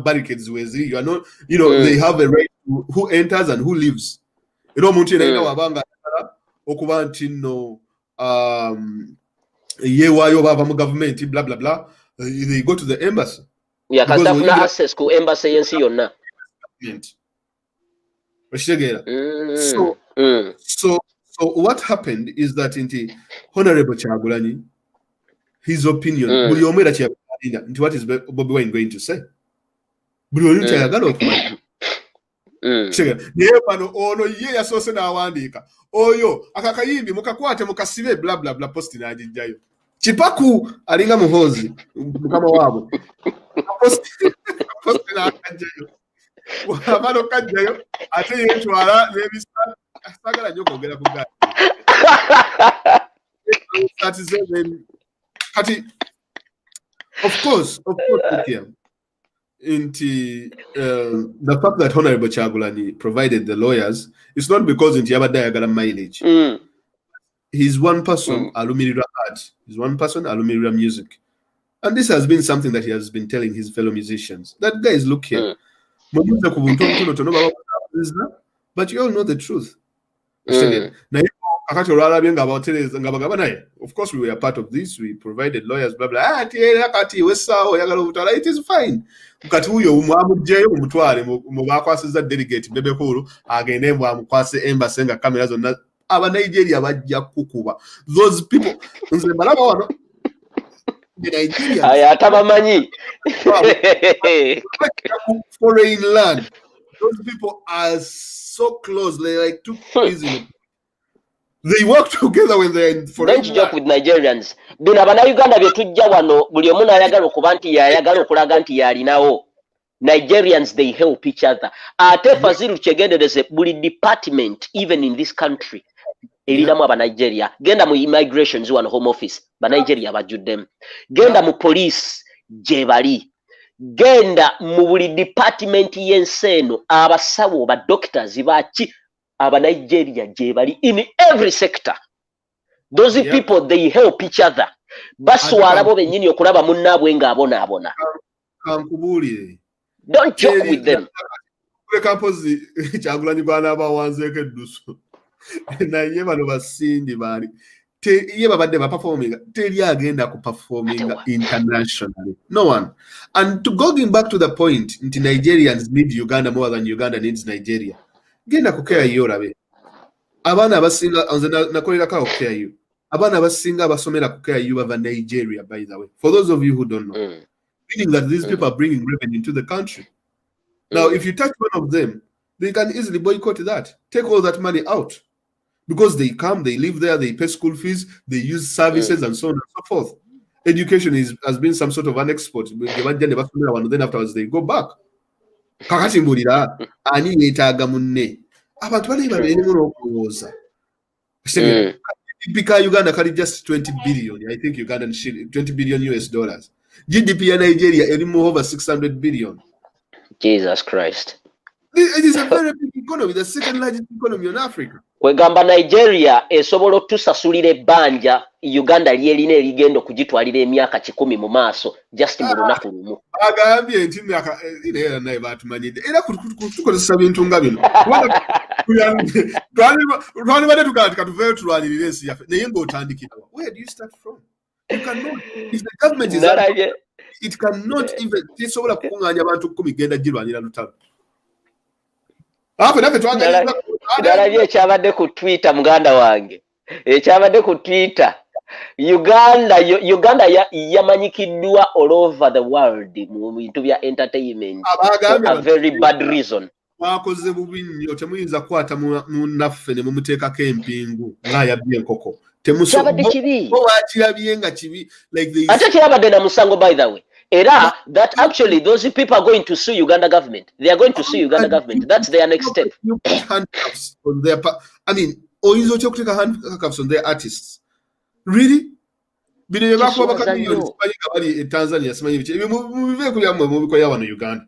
Barricades you are not, they have a right to who enters and who leaves. You know, government, blah blah blah. They go to the embassy. Yeah, because they have access to embassy and see on So what happened is that Honorable Kyagulanyi, his opinion, what is Bobi Wine going to say? Ono ye yasose n'awandiika oyo akakayimbi mukakwate mukasibe bla bla bla posti n'agijjayo Chipaku alinga muhozi mukama waabwe posti n'agijjayo wabano kajjayo ate yetwala n'ebisa sagala nnyo kwogera ku gaali kati of course okay. The fact that Honorable Kyagulanyi provided the lawyers, it's not because yabadde ayagala mileage. He's one person, alumirira art. He's one person, alumirira music. And this has been something that he has been telling his fellow musicians. That guys, look here. But you all know the truth. Of course, we were part of this. We provided lawyers, blah blah. It is fine. Delegate Bebe Cool agende amukwase embassy nga camera zonna aba Nigeria bajja kukuba. Those people foreign land. Those people are so close. They're like too easy. They work together when they're in foreign land. Don't joke with Nigerians. Bino Uganda bye tujja wano buli omu n'ayagala okuba nti yayagala okulaga nti yalinawo. Nigerians, they help each other. Ate Fazilu kyegendereze buli department even in this country erinamu aba Nigeria. Genda mu immigrations wano home office ba Nigeria bajuddemu. Genda mu police gye bali. Genda mu buli department y'enseno abasawo ba doctors baki aba Nigeria gye bali in every sector. Those people, they help each other. Baswala bo bennyini okulaba munnaabwe nga abona. Don't joke with them. Kyagulanyi bana bawanzeeko eddusu. Naye bano basindi baali. Ye babadde performing. Teri agenda ku performing internationally. No one. And going back to the point, Nigerians need Uganda more than Uganda needs Nigeria. Genda ku KIU olabe. Abaana abasinga nakolera ka KIU. Abaana abasinga abasomera ku KIU bava Nigeria, by the way. For those of you who don't know. Meaning that these people are bringing revenue into the country. Now, if you touch one of them, they can easily boycott that. Take all that money out. Because they come, they live there, they pay school fees, they use services and so on and so forth. Education has been some sort of an export. Then afterwards they go back. Kakati mbulira ani yeetaaga munne. Abantu bali babiri n'okuwooza. GDP Uganda kali just 20 billion. I think Ugandan shilling 20 billion US dollars. GDP ya Nigeria eri over 600 billion. Jesus Christ. It is a very big economy, the second largest economy in Africa. Kwegamba Nigeria esobola otusasulira ebbanja Uganda lyerina erigenda okugitwalira emyaka 10 mu maaso just mu lunaku lumu. Agambye nti myaka era naye batumanyidde era tukozesa bintu nga bino. Twalibadde tugaa katuveeyo tulwanirira ensi yaffe naye ng'otandikirawa. Where do you start from? You cannot. If the government is it cannot even tesobola kukungaanya abantu 10 genda girwanira lutalo. Ndalabye ekyabadde ku Twitter muganda wange. Ekyabadde ku Twitter. Uganda yamanyikiddwa all over the world mu bintu bya entertainment for a very bad reason. Bakoze bubi nnyo temuyinza kwata munnaffe ne mumuteekako empingu ng'ayabye enkoko. Kyabadde kibi. Wakirabye nga kibi. Ate kyabadde na musango by the way. Era that actually those people are going to sue Uganda government. They are going to sue Uganda government. That's their next step. You put handcuffs on their I mean, oyinza otya okuteeka handcuffs on their artists. Really? Bino bye bakuba bakamiliyoni simanyi nga bali e Tanzania simanyi biki. Mubiveeko byammwe mubikola wano Uganda.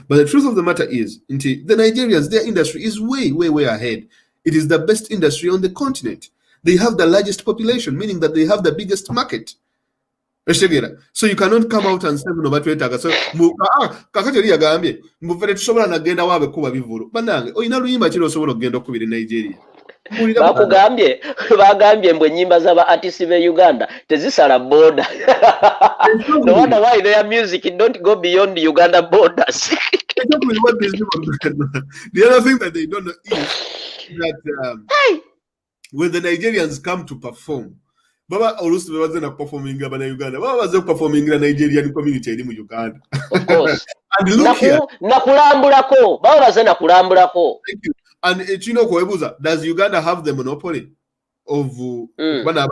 But the truth of the matter is, the Nigerians, their industry is way ahead. It is the best industry on the continent. They have the largest population, meaning that they have the biggest market. So you cannot come out and say no batwetaga. So kakati oli yagambye muvere tusobola nagenda waabe kuba bivulu. Banange oyina luyimba kiro osobola okugenda okubira Nigeria. Bagambye mbwe nyimba z'aba artists be Uganda tezisala border. No wonder why their music don't go beyond Uganda borders. The other thing that they don't know is that when the Nigerians come to perform, Baba always was not performing in Uganda. Baba was performing in the Nigerian community in Uganda. Of course. And look here. Nakulambulako. Baba was nakulambulako. Thank you. And Chino Koebuza, does Uganda have the monopoly of Uganda?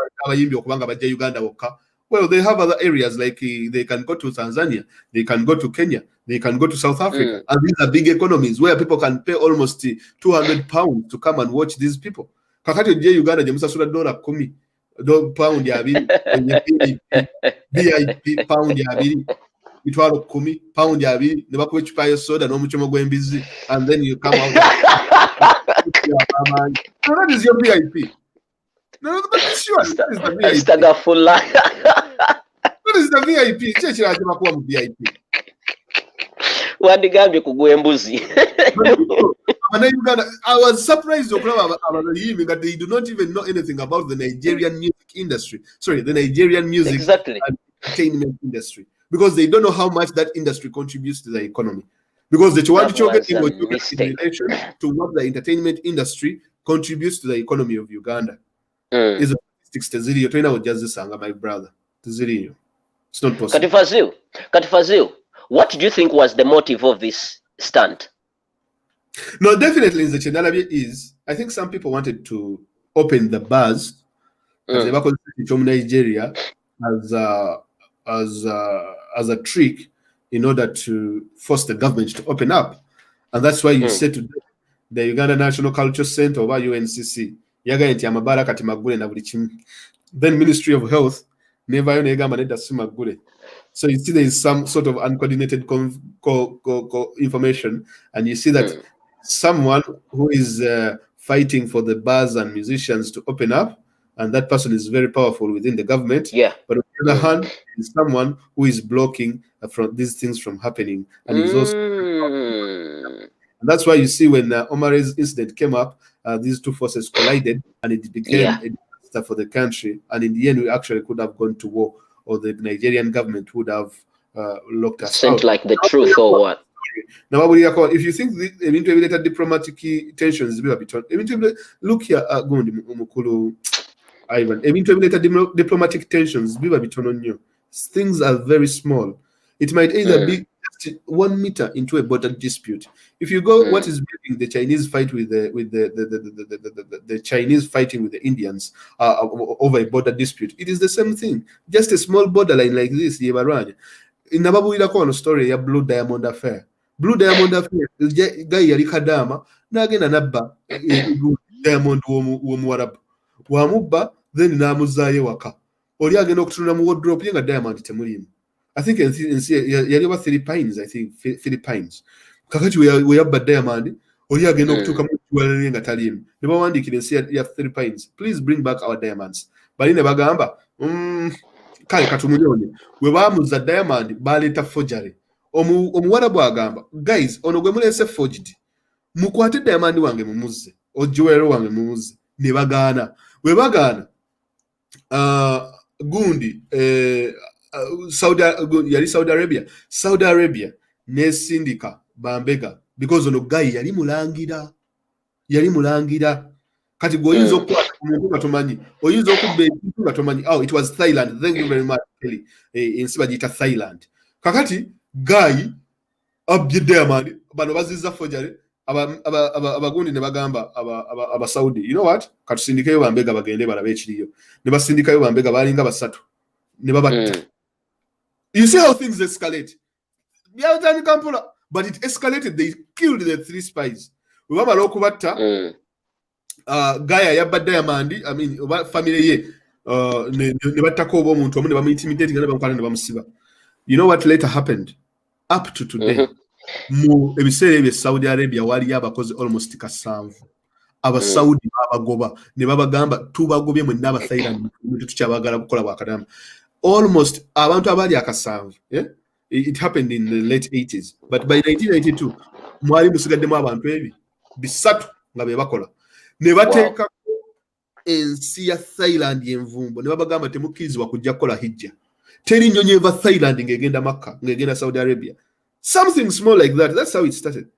Well, they have other areas like they can go to Tanzania, they can go to Kenya, they can go to South Africa. And these are big economies where people can pay almost £200 to come and watch these people. Kakati je Uganda je musasula $10 pound ya abiri VIP pound ya abiri mitwalo 10 pound ya abiri ne bakuba ecupa ya soda n'omuchomo gw'embizi and then you come out. So that is your VIP. No, but sure, that is the VIP. What is the VIP? Chechi aje bakuwa mu VIP. Wandigambye kugwa embuzi. I was surprised that they do not even know anything about the Nigerian music industry. Sorry, the Nigerian music and entertainment industry. Because they don't know how much that industry contributes to the economy. Because the in relation to what the entertainment industry contributes to the economy of Uganda. Is a statistics Teziri, my brother. Teziri. It's not possible. Katifazil, what do you think was the motive of this stunt? No, definitely in the Chenalabi is, I think some people wanted to open the bars from Nigeria as a trick in order to force the government to open up. And that's why you said to the Uganda National Culture Center over UNCC, then Ministry of Health, so you see there is some sort of uncoordinated information, and you see that someone who is fighting for the bars and musicians to open up, and that person is very powerful within the government. Yeah. But on the other hand, is someone who is blocking from these things from happening, and is also. And that's why you see when Omar's incident came up, these two forces collided, and it became a disaster for the country. And in the end, we actually could have gone to war, or the Nigerian government would have locked us out. Like the truth or what? Now, if you think the diplomatic tensions, look here, Ivan. Diplomatic tensions, things are very small. It might either be just 1 meter into a border dispute. If you go, what is making the Chinese fight with the Chinese fighting with the Indians over a border dispute? It is the same thing. Just a small borderline like this. In Nababu story, ya Blue Diamond affair. Blue Diamond affair. Guy yali kadama na agenda nabba Diamond w'omuwarabu. Wamubba then namuzaye waka. Oli agenda okutunula mu wardrobe nga Diamond temulimu. I think yali over Philippines, Philippines. kakati we yabba diamond oli agenda okutuuka mu kiwalale nga taliimu ne bawandiikira ensi ya Philippines, please bring back our diamonds. Bali ne bagamba kale katumunyonye we baamuza diamond baleeta forgery. Omuwarabu agamba guys ono gwe muleese forged mukwate diamond wange mumuze ojiwero wange mumuze ne bagaana we bagaana gundi Saudi Arabia nesindika bambega because ono guy yali mulangira kati goyinza okukwata omuntu nga tomanyi oyinza okubba ekintu nga tomanyi it was Thailand, thank you very much Kelly ensi bagiyita Thailand. Kakati guy abbye diamond bano bazizza forgery abagundi ne bagamba aba Saudi, you know what, katusindikeyo bambega bagende balabe ekiriyo ne basindikayo bambega balinga basatu ne babatta. You see how things escalate. But it escalated. They killed the 3 spies. We were okubatta Gaia yabba diamond, I mean family ye ne battako omuntu omu ne bamuintimidate ne bamukwana ne bamusiba. You know what later happened? Up to today. Mu ebiseera ebyo Saudi Arabia wali abakozi almost kasanvu. Aba Saudi abagoba ne babagamba tubagobye mwe n'aba Thailand tukyabagala kukola bwakadama. Almost abantu abali akasanvu. Yeah? It happened in the late 80s. But by 1992, mwali musigaddemu abantu ebi bisatu nga be bakola. Ne bateeka ensi ya Thailand yenvumbo ne babagamba temukirizibwa kujja kukola hijja. Teri nnyonyi eva Thailand ng'egenda Makka, ng'egenda Saudi Arabia. Something small like that. That's how it started.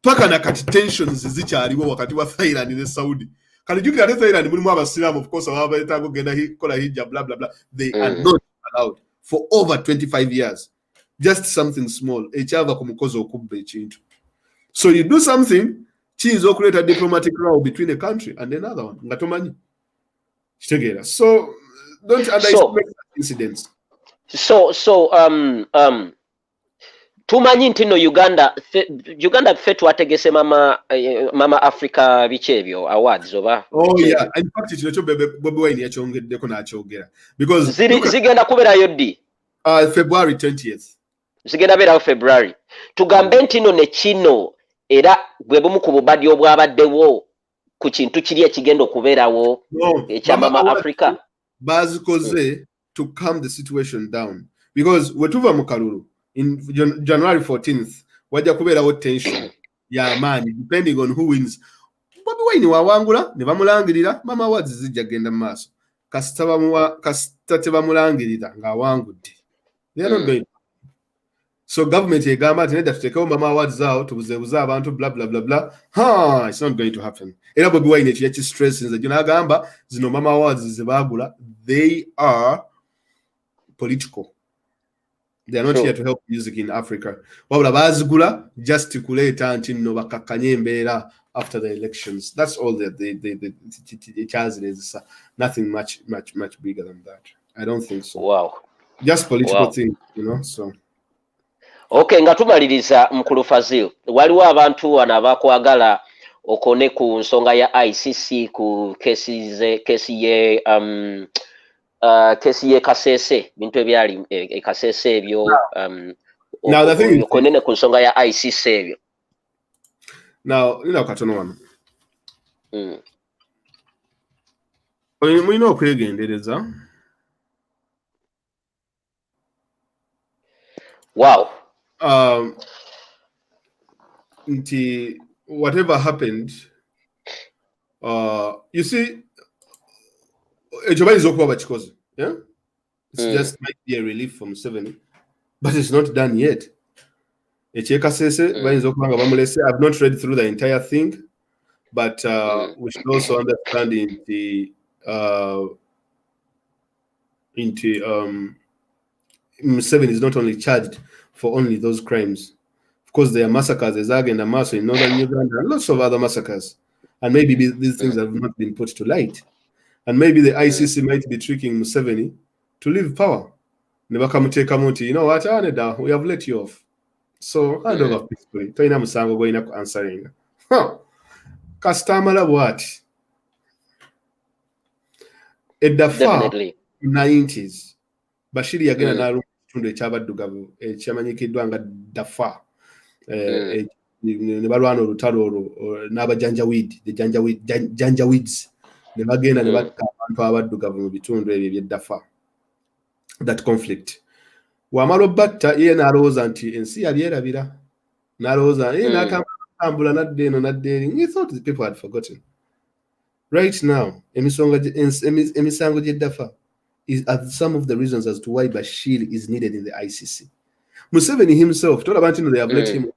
Paka na kati tensions zikyaliwo wakati wa Thailand ne Saudi. Kali jukira ate Thailand mulimu abasiramu, of course, ababeetaaga okugenda kola hijja, blah, blah, blah. They are not allowed for over 25 years. Just something small. Ekyava ku mukozi okubba ekintu. So you do something, kiyinza okuleeta diplomatic row between a country and another one. Nga tomanyi. Kitegeera. So don't underestimate incidents. Tumanyi nti no Uganda ffe twategese mama Africa biki ebyo awards oba. Oh yeah, in fact kino kyo Bobi Wine yakyongeddeko n'akyogera. Because zigenda kubeerayo ddi? February 20th. Zigenda beerayo February. Tugambe nti no ne kino era bwe bumu ku bubadde obwabaddewo ku kintu kiri ekigenda okubeerawo ekya mama Africa. Bazikoze to calm the situation down. Because wetuva mu kalulu in January 14th wajja kubeerawo tension ya amaanyi depending on who wins. Bobi Wine wawangula ne bamulangirira mama awards zijja genda mu maaso. Kasita tebamulangirira ng'awangudde. They are not going. So government yegamba ati nedda tuteekewo mama awards zaawo tubuzeebuze abantu blah blah blah blah. It's not going to happen. Era Bobi Wine ekyo yakistress nze gyo n'agamba zino mama awards ze baagula, they are political. They are not here to help music in Africa. Wabula baazigula just kuleeta nti nno bakakkanye embeera after the elections. That's all that they nothing much bigger than that. I don't think so. Wow. Just political thing, you know, so. Okay, nga tumaliriza Mkulu Fazil. Waliwo abantu wano abakwagala okone ku nsonga ya ICC ku kesi ye Kasese, bintu ebyali Kasese ebyo now the thing okonene ku nsonga ya ICC ebyo. Now, katono wano. Mulina okwegendereza. Wow. Whatever happened, you see, yeah? It's just might be a relief from 7, but it's not done yet. I've not read through the entire thing, but we should also understand Museveni is not only charged for only those crimes. Of course, there are massacres, there's Zag and Amaso in northern Uganda, and lots of other massacres. And maybe these things have not been put to light. And maybe the ICC might be tricking Museveni to leave power. You know what, we have let you off. So, I don't know peacefully. Toina Musango going up answering. Kastamala what? At the far 90s, Bashiri again na tundu ekyabaddugavu ekyamanyikiddwa nga Dafa ne balwana olutalo olwo n'abajanjaweed janjaweeds ne bagenda ne batta abantu abaddugavu mu bitundu ebyo ebyeddafa that conflict wamala obatta ye n'alowooza nti ensi yali erabira n'alowooza n'atambula nadde eno nadde eri. He thought the people had forgotten. Right now emisango gy'eddafa are some of the reasons as to why Bashir is needed in the ICC. Museveni himself told about they have let him.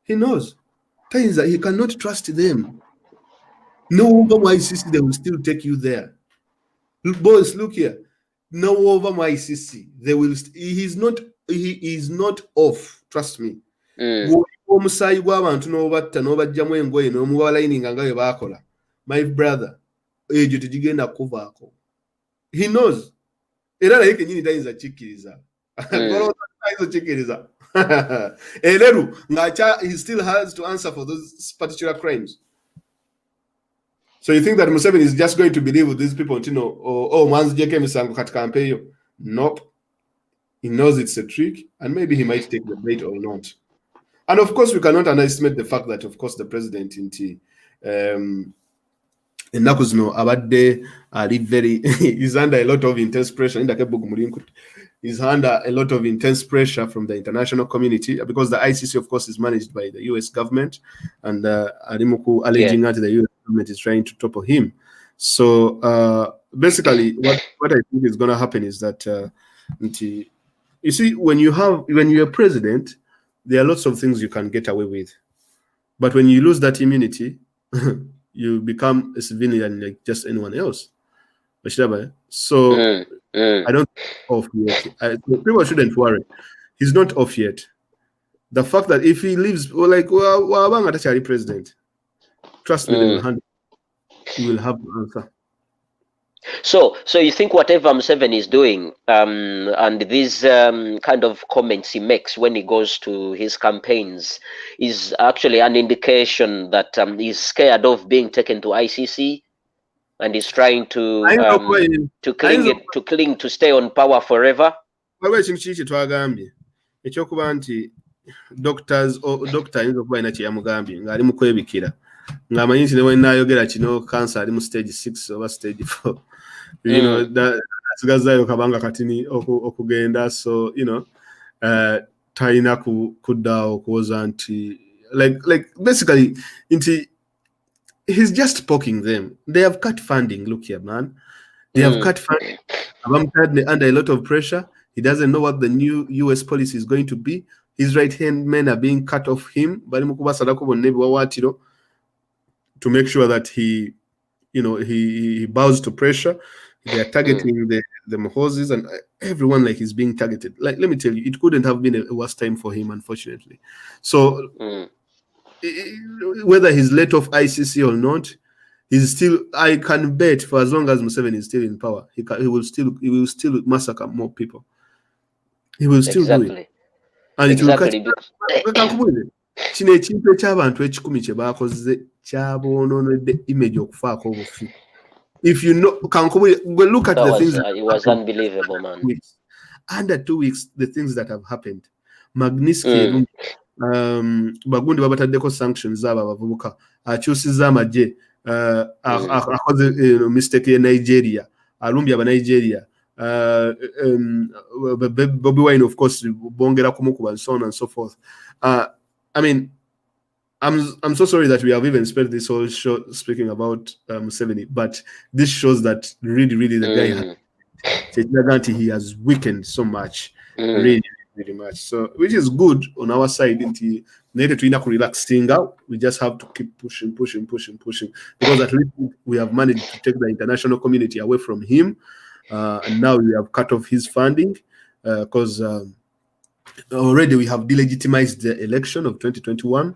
He knows he cannot trust them. No over my ICC, they will still take you there. Boys, look here. No over my ICC, they will. He is not off. Trust me. My brother, he knows. He still has to answer for those particular crimes. So you think that Museveni is just going to believe with these people until once JK Misango Katkampeyo? Nope. He knows it's a trick, and maybe he might take the bait or not. And of course, we cannot underestimate the fact that, of course, the president in Nakuzno Abadde is under a lot of intense pressure. He's under a lot of intense pressure from the international community because the ICC, of course, is managed by the US government, and Arimuku alleging that the US government is trying to topple him. So basically, what I think is going to happen is that you see, when you're president, there are lots of things you can get away with, but when you lose that immunity, you become a civilian like just anyone else. So I don't think off yet. People shouldn't worry. He's not off yet. The fact that if he leaves, president, trust me, they will handle. He will have the answer. So you think whatever Museveni is doing, and these kind of comments he makes when he goes to his campaigns, is actually an indication that he's scared of being taken to ICC, and he's trying to cling to stay on power forever. Doctors ayinza okuba alina kyeyamugambye ng'ali mu kwebikira ng'amanyi nti ne bwe nnaayogera kino cancer ali mu stage 6 oba stage 4 asigazaayo kabanga katini okugenda, so talina kuddaawo okuwoza nti like basically nti he's just poking them. They have cut funding. Look here, man. They have cut funding. Under a lot of pressure. He doesn't know what the new US policy is going to be. His right-hand men are being cut off him. To make sure that he bows to pressure. They are targeting the Mohosis and everyone like he's being targeted. Like, let me tell you, it couldn't have been a worse time for him, unfortunately. So whether he's let off ICC or not, he's still, I can bet for as long as Museveni is still in power, he will still massacre more people. He will still do it. And it will catch kino ekintu eky'abantu 10 kye baakoze kyaboononedde image okufaako obufi. If you know, look at the things that it was unbelievable, man. Under 2 weeks, the things that have happened. Magnitsky bagundi babataddeko sanctions aba abavubuka akyusiza amagye akoze mistake ye Nigeria alumbya aba Nigeria Bobby Wine, of course, bongera kumukuba and so on and so forth. I mean, I'm so sorry that we have even spent this whole show speaking about Museveni, but this shows that really the guy he has weakened so much, really much. So which is good on our side. We just have to keep pushing because at least we have managed to take the international community away from him, and now we have cut off his funding because already we have delegitimized the election of 2021.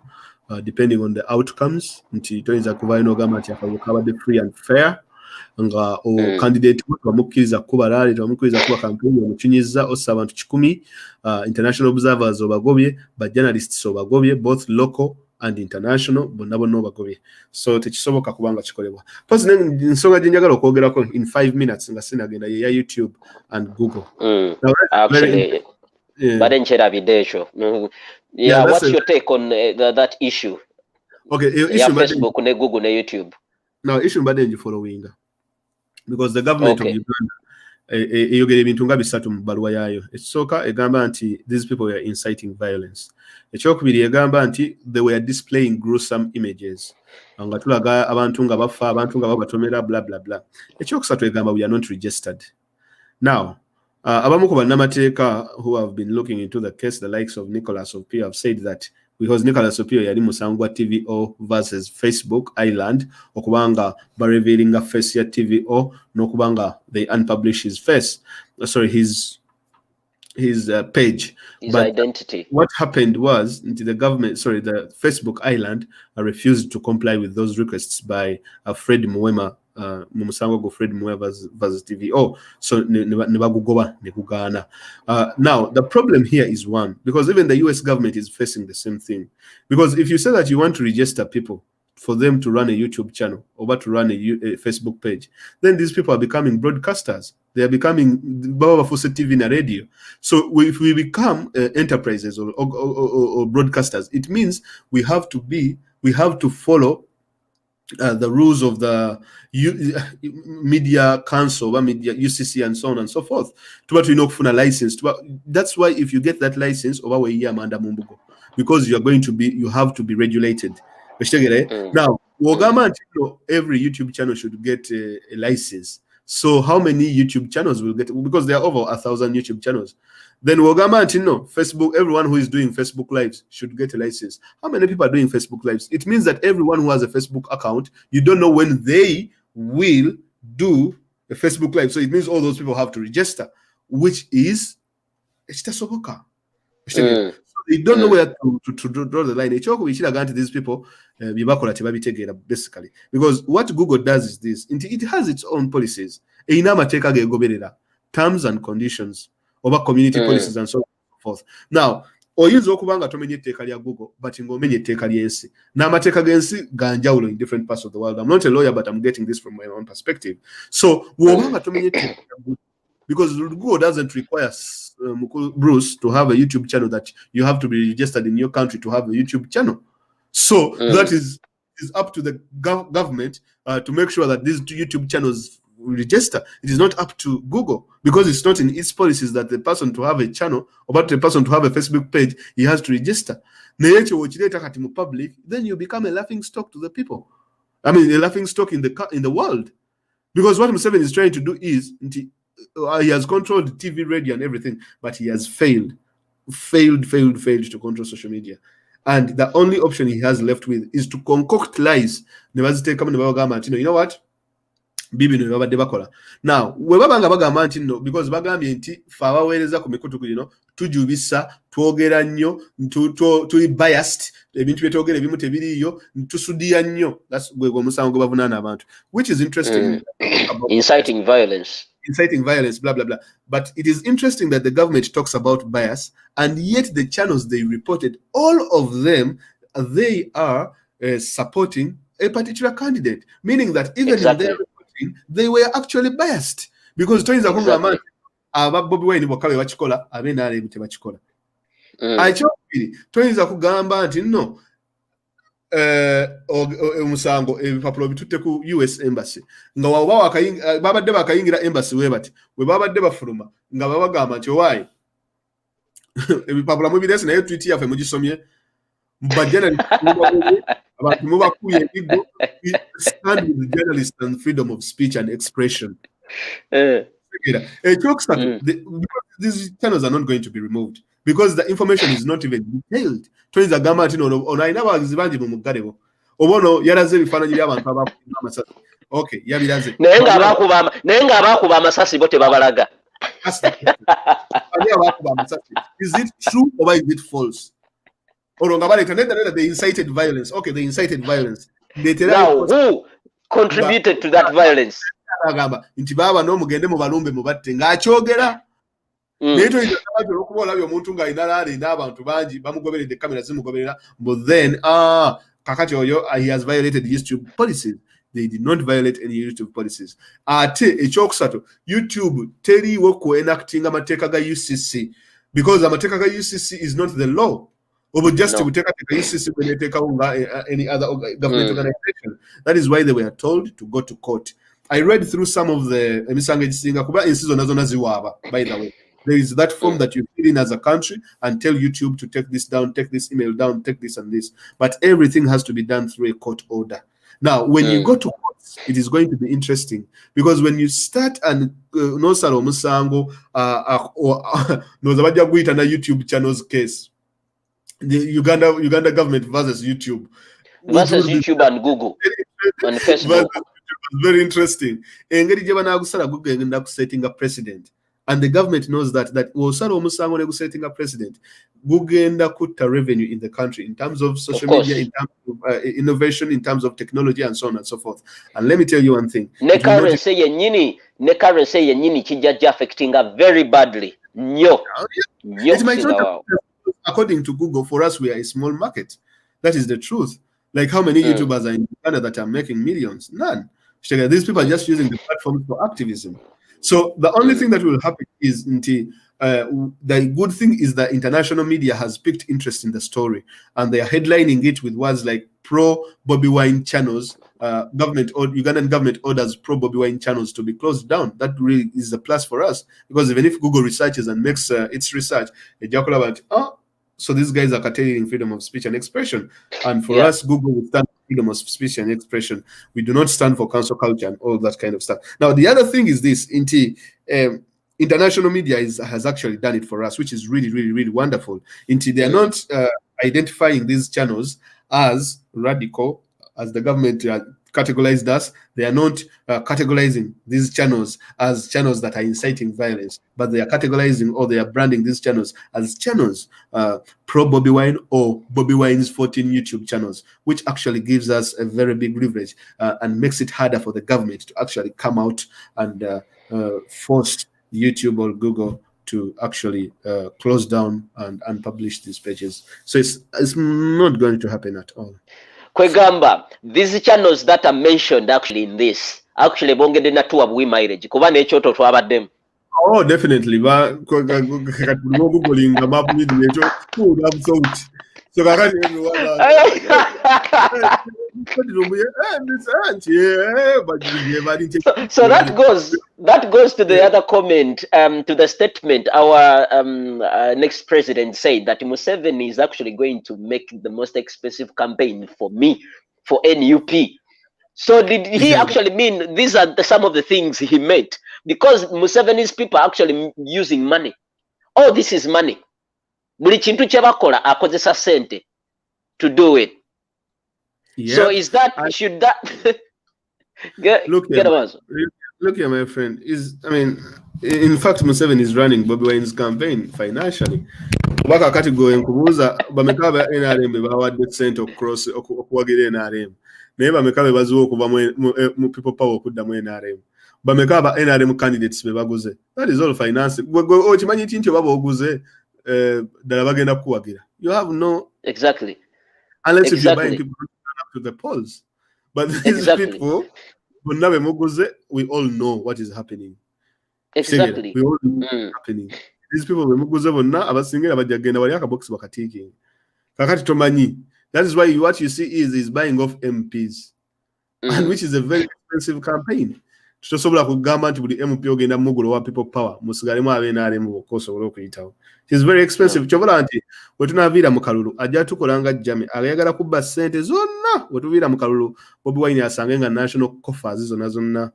Depending on the outcomes, nti toyinza kuvayo gamba nti akabadde free and fair nga candidate bamukiriza kuba rally bamukiriza kuba campaign omukinyiza ossa abantu 10 international observers obagobye ba journalists obagobye both local and international bonna obagobye, so tekisoboka kubanga kikolebwa. Plus nsonga gye njagala okwogerako in 5 minutes nga sinagenda ya YouTube and Google. Actually But then yeah, what's your take on that issue? Okay, yeah, Facebook, ne Google, ne YouTube. Now, issue mbadde nji following because the government of Uganda eyogera ebintu nga bisatu mu bbaluwa yaayo. Ekisooka egamba nti these people were inciting violence. Ekyokubiri egamba nti they were displaying gruesome images. Nga tulaga abantu nga bafa, abantu nga babatomera, blah blah blah. Ekyokusatu egamba we are not registered. Now, abamu ku bannamateeka who have been looking into the case, the likes of Nicholas Opio, have said that because Nicholas Opio yali musangwa TVO versus Facebook Island, okubanga ba revealing a face ya TVO, nokubanga they unpublish his face, his page, his identity. What happened was the government, the Facebook Island refused to comply with those requests by Fred Muwema. Mumusango go Fred Muwema versus TVO. So nebagugoba nekugana. Now the problem here is one, because even the US government is facing the same thing. Because if you say that you want to register people for them to run a YouTube channel or to run a Facebook page, then these people are becoming broadcasters. They are becoming Baba Fuse TV and radio. So if we become enterprises or broadcasters, it means we have to follow the rules of the media council, media UCC, and so on and so forth. To license. That's why if you get that license, because you have to be regulated. Now, every YouTube channel should get a license. So how many YouTube channels will get? Because there are over 1,000 YouTube channels. Then Facebook, everyone who is doing Facebook Lives should get a license. How many people are doing Facebook Lives? It means that everyone who has a Facebook account, you don't know when they will do a Facebook Live. So it means all those people have to register, which is Soboka. So they don't know where to draw the line. These people basically, because what Google does is this: it has its own policies, terms and conditions over community policies and so on and so forth. Now, oyinza okubanga tomenye etteeka lya Google, but ng'omenye etteeka ly'ensi. N'amateeka g'ensi ganjawulo in different parts of the world. I'm not a lawyer, but I'm getting this from my own perspective. So, wobanga tomenye etteeka lya Google, because Google doesn't require Bruce to have a YouTube channel that you have to be registered in your country to have a YouTube channel. So that is up to the government to make sure that these YouTube channels register. It is not up to Google, because it's not in its policies that the person to have a channel or about the person to have a Facebook page, he has to register. Public, then you become a laughing stock to the people. I mean, a laughing stock in the world. Because what Museveni is trying to do is he has controlled TV, radio, and everything, but he has failed to control social media. And the only option he has left with is to concoct lies. You know what? Bibi no babadde bakola. Now, webabanga bagamba nti no, because bagambye nti fa abaweereza ku mikutu kuno tujubisa, twogera nnyo, tuli biased, ebintu byetwogera ebimu tebiriyo, tusudiya nnyo. That's gwe omusango gwe bavunaana abantu. Which is interesting. Inciting violence, blah, blah, blah. But it is interesting that the government talks about bias, and yet the channels they reported, all of them, they are supporting a particular candidate. Meaning that even in their reporting, they were actually biased. Because Tony Zakungama, Bobby Wayne Wakawe Wachikola, Abenare Mutebachikola. I chose Tony Zakugamba, no. Musango ebipapuro bitute ku US embassy nga wawa babadde bakayingira embassy webati we babadde bafuluma nga babagamba nti why ebipapuro mu bidesi nayo tweet yafe mugisomye mbajana abantu mubakuye igo stand with the journalists and freedom of speech and expression. These channels are not going to be removed because the information is not even detailed. Toniza gamba ati ono ayina abagizi bangi mu muggalebo obono yalaze ebifaananyi by'abantu abakuba amasasi. Okay, yabiraze naye nga abakuba amasasi bo tebabalaga. Is it true or is it false? They incited violence. Okay, they incited violence. Now, who contributed to that violence? Nti baba no mugende mu balumbe mubatte ng'akyogera. But then he has violated YouTube policies. They did not violate any YouTube policies. YouTube teri woko enacting amateka ga UCC because amateka ga UCC is not the law. Or just No. to take a UCC when they take any other government organization. That is why they were told to go to court. I read through some of the by the way. There is that form that you fill in as a country and tell YouTube to take this down, take this email down, take this and this. But everything has to be done through a court order. Now, when you go to court, it is going to be interesting because when you start and no salo musango or no zabajja guita na YouTube channels case, the Uganda government versus YouTube and Google and Facebook. Very interesting. Engeri gye banagusala gugenda kusetting a precedent. And the government knows that osala omusango ne gusetting a precedent gugenda kutta revenue in the country in terms of social media, in terms of innovation, in terms of technology and so on and so forth. And let me tell you one thing. Ne currency yenyini kijja affecting very badly. It might not according to Google, for us, we are a small market. That is the truth. Like how many YouTubers are in Uganda that are making millions? None. These people are just using the platform for activism. So the only thing that will happen is the good thing is that international media has picked interest in the story and they are headlining it with words like pro Bobby Wine channels. Ugandan government orders pro Bobby Wine channels to be closed down. That really is a plus for us because even if Google researches and makes its research, so these guys are curtailing freedom of speech and expression. And for us, Google will stand for freedom of speech and expression. We do not stand for cancel culture and all that kind of stuff. Now, the other thing is this, international media has actually done it for us, which is really, really, really wonderful. They are not identifying these channels as radical, as the government categorized us. They are not categorizing these channels as channels that are inciting violence, but they are categorizing or they are branding these channels as channels pro Bobby Wine or Bobby Wine's 14 YouTube channels, which actually gives us a very big leverage and makes it harder for the government to actually come out and force YouTube or Google to actually close down and publish these pages. So it's not going to happen at all. Kwegamba, these channels that are mentioned actually in this, actually bongede na tuwa bui mileage, kuba nechoto twabadem. Oh, definitely. But Googling the map need necho, who would have thought? So so that goes to the other comment, to the statement our next president said that Museveni is actually going to make the most expensive campaign for me for NUP. So did he actually mean these are some of the things he meant? Because Museveni's people are actually using money. Oh, this is money. Buli chintu kyebakola akozesa sente to do it. Yep. So is that should that look here, my friend. In fact, Museveni is running Bobby Wine's campaign financially. Baka kati going kubuza bamekaba NRM bawadde sente across okuwagira NRM. Naye bamekaba bazuwa okuva mu people power okudda mu NRM. Bamekaba NRM candidates bebaguze. That is all finance. Okimanyi tinti baba oguze dala bagenda kuwagira. You have no exactly. Unless if you're buying people to the polls. But these people, we all know what is happening. Exactly. We all know what is happening. These people, that is why what you see is buying off MPs, and which is a very expensive campaign. People power. It's very expensive. Wetunavira mu kalulu ajja tukolanga jami agayagala kubba sente zonna wetuvira mu kalulu Bobby Wine asange nga national coffers zonna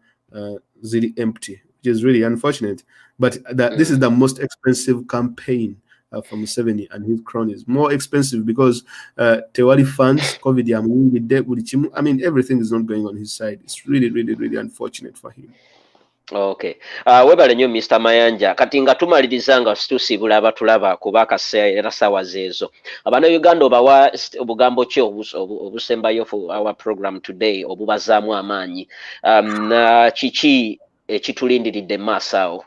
ziri empty, which is really unfortunate. But this is the most expensive campaign for Museveni and his cronies. More expensive because tewali funds, COVID yamuyingidde buli kimu. Everything is not going on his side. It's really, really, really unfortunate for him. Okay. Webale nnyo Mr. Mayanja. Kati nga tumaliriza nga tusiibula abatulaba kuba akaseera ssaawa zeezo. Abannayuganda obawa obugambo ki obusembayo for our program today obubazaamu amaanyi. Kiki ekitulindiridde maaso awo?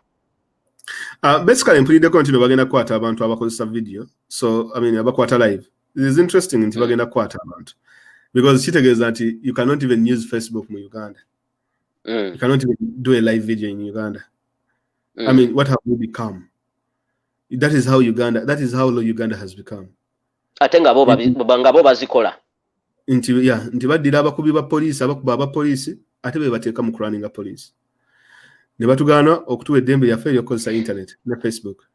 Basically, mpuliriddeko nti bagenda kukwata abantu abakozesa video. So, abakwata live. It is interesting nti bagenda kukwata abantu. Because kitegeeza nti you cannot even use Facebook mu Uganda. You cannot even do a live video in Uganda. What have we become? That is how low Uganda has become. Ate nga bo bazikola. Nti baddira abakubi ba poliisi abakuba aba poliisi ate be bateeka mu running police. Ne batugaana okutuwa eddembe lyaffe eryokozesa internet ne Facebook.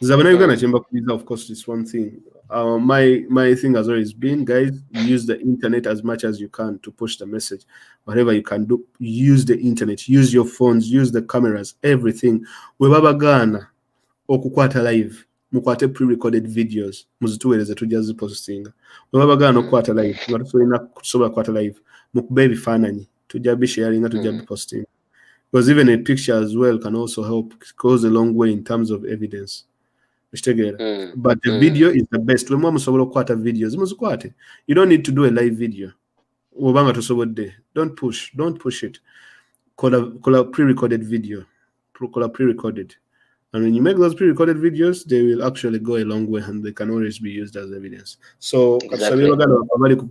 Zabana Uganda Chamber of course is one thing. My thing has always been, guys, use the internet as much as you can to push the message. Whatever you can do, use the internet, use your phones, use the cameras, everything. Webabagana okukwata live, mukwate pre-recorded videos, muzituweereze tujja zipostinga. Webabagana okukwata live, ngatusobola kusobola kukwata live, mukube ebifaananyi, tujja bisharinga, tujja bipostinga. Because even a picture as well can also help, goes a long way in terms of evidence. But the video is the best. When mom sobola kukwata videos, muzikwate. You don't need to do a live video. Obanga tosobodde. Don't push it. Call a pre-recorded video. Call a pre-recorded. And when you make those pre-recorded videos, they will actually go a long way and they can always be used as evidence. So exactly.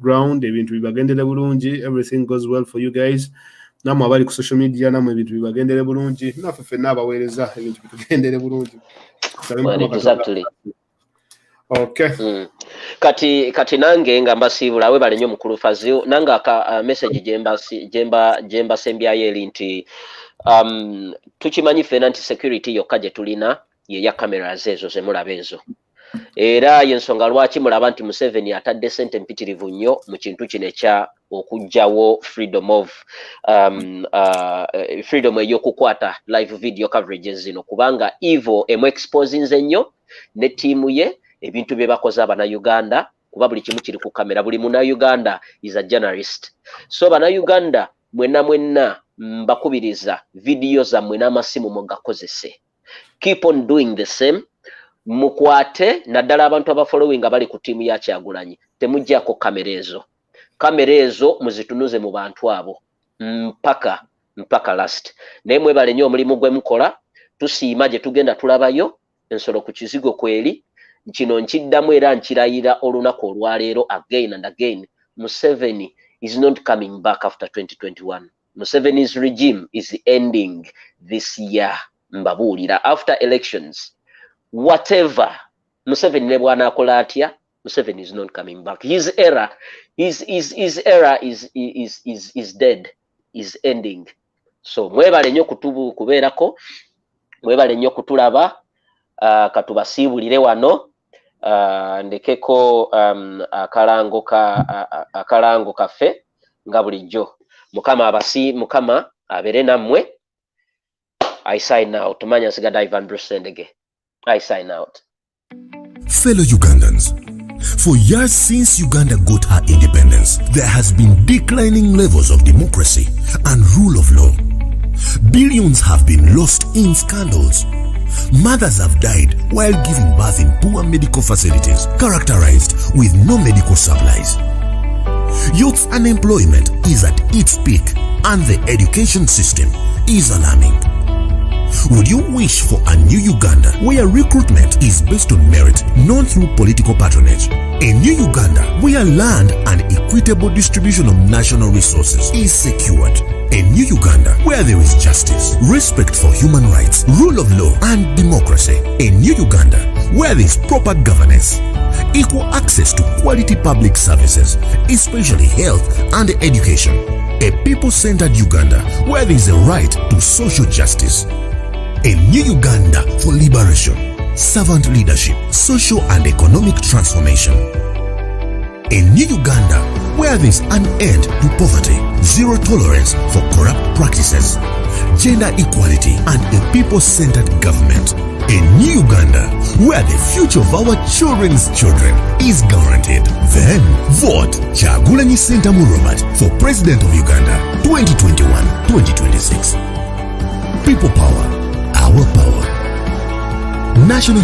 Ground, everything goes well for you guys. Namwe abali ku social media namwe ebintu bibagendere bulungi. Naffe ffenna abaweereza ebintu bitugendere bulungi. Exactly. Okay. Kati nange nga mbasiibula we bali nnyo mukulu Fazil nanga aka message jemba sembyayo eri nti tukimanyi ffenna nti security yokka gye tulina ye ya cameras ezo ze mulaba ezo. Era yensonga lwaki mulaba nti Museveni atadde sente mpitirivu nnyo mu kintu kino ekya okugjawo freedom ey'okukwata live video coverages zino kubanga Evo emu exposinze nnyo ne tiimu ye ebintu bye bakoze Abannayuganda kuba buli kimu kiri ku kamera, buli Munnayuganda is a journalist. So Bannayuganda mwenna mbakubiriza video zammwe n'amasimu mugakozese. Keep on doing the same. Mukwate naddala abantu abafollowing abali ku tiimu ya Kyagulanyi temuggyako kamera ezo muzitunuze mu bantu abo mpaka last. Naye mwebale nnyo omulimu gwe mukola, tusiima gye tugenda tulabayo ensolo ku kizigo kweri. Kino nkiddamu era nkirayira olunaku olwaleero again and again. Museveni is not coming back after 2021. Museveni's regime is ending this year. Mbabuulira after elections. Whatever Museveni ne bwana akola atya, Museveni is not coming back. His era is dead, is ending. So mwebale nnyo kubeerako, mwebale nnyo kutulaba, katubasiibulire wano, ndekeko akalango kaffe nga bulijjo. Mukama abere nammwe. I sign out. Tumanya sigada Ivan Bruce Ndege. I sign out. Fellow Ugandans, for years since Uganda got her independence, there has been declining levels of democracy and rule of law. Billions have been lost in scandals. Mothers have died while giving birth in poor medical facilities, characterized with no medical supplies. Youth unemployment is at its peak, and the education system is alarming. Would you wish for a new Uganda where recruitment is based on merit, not through political patronage? A new Uganda where land and equitable distribution of national resources is secured. A new Uganda where there is justice, respect for human rights, rule of law and democracy. A new Uganda where there is proper governance, equal access to quality public services, especially health and education. A people-centered Uganda where there is a right to social justice. A new Uganda for liberation, servant leadership, social and economic transformation. A new Uganda where there is an end to poverty, zero tolerance for corrupt practices, gender equality and a people-centered government. A new Uganda where the future of our children's children is guaranteed. Then vote Kyagulanyi Ssentamu Robert for President of Uganda 2021-2026. People power. Our power. National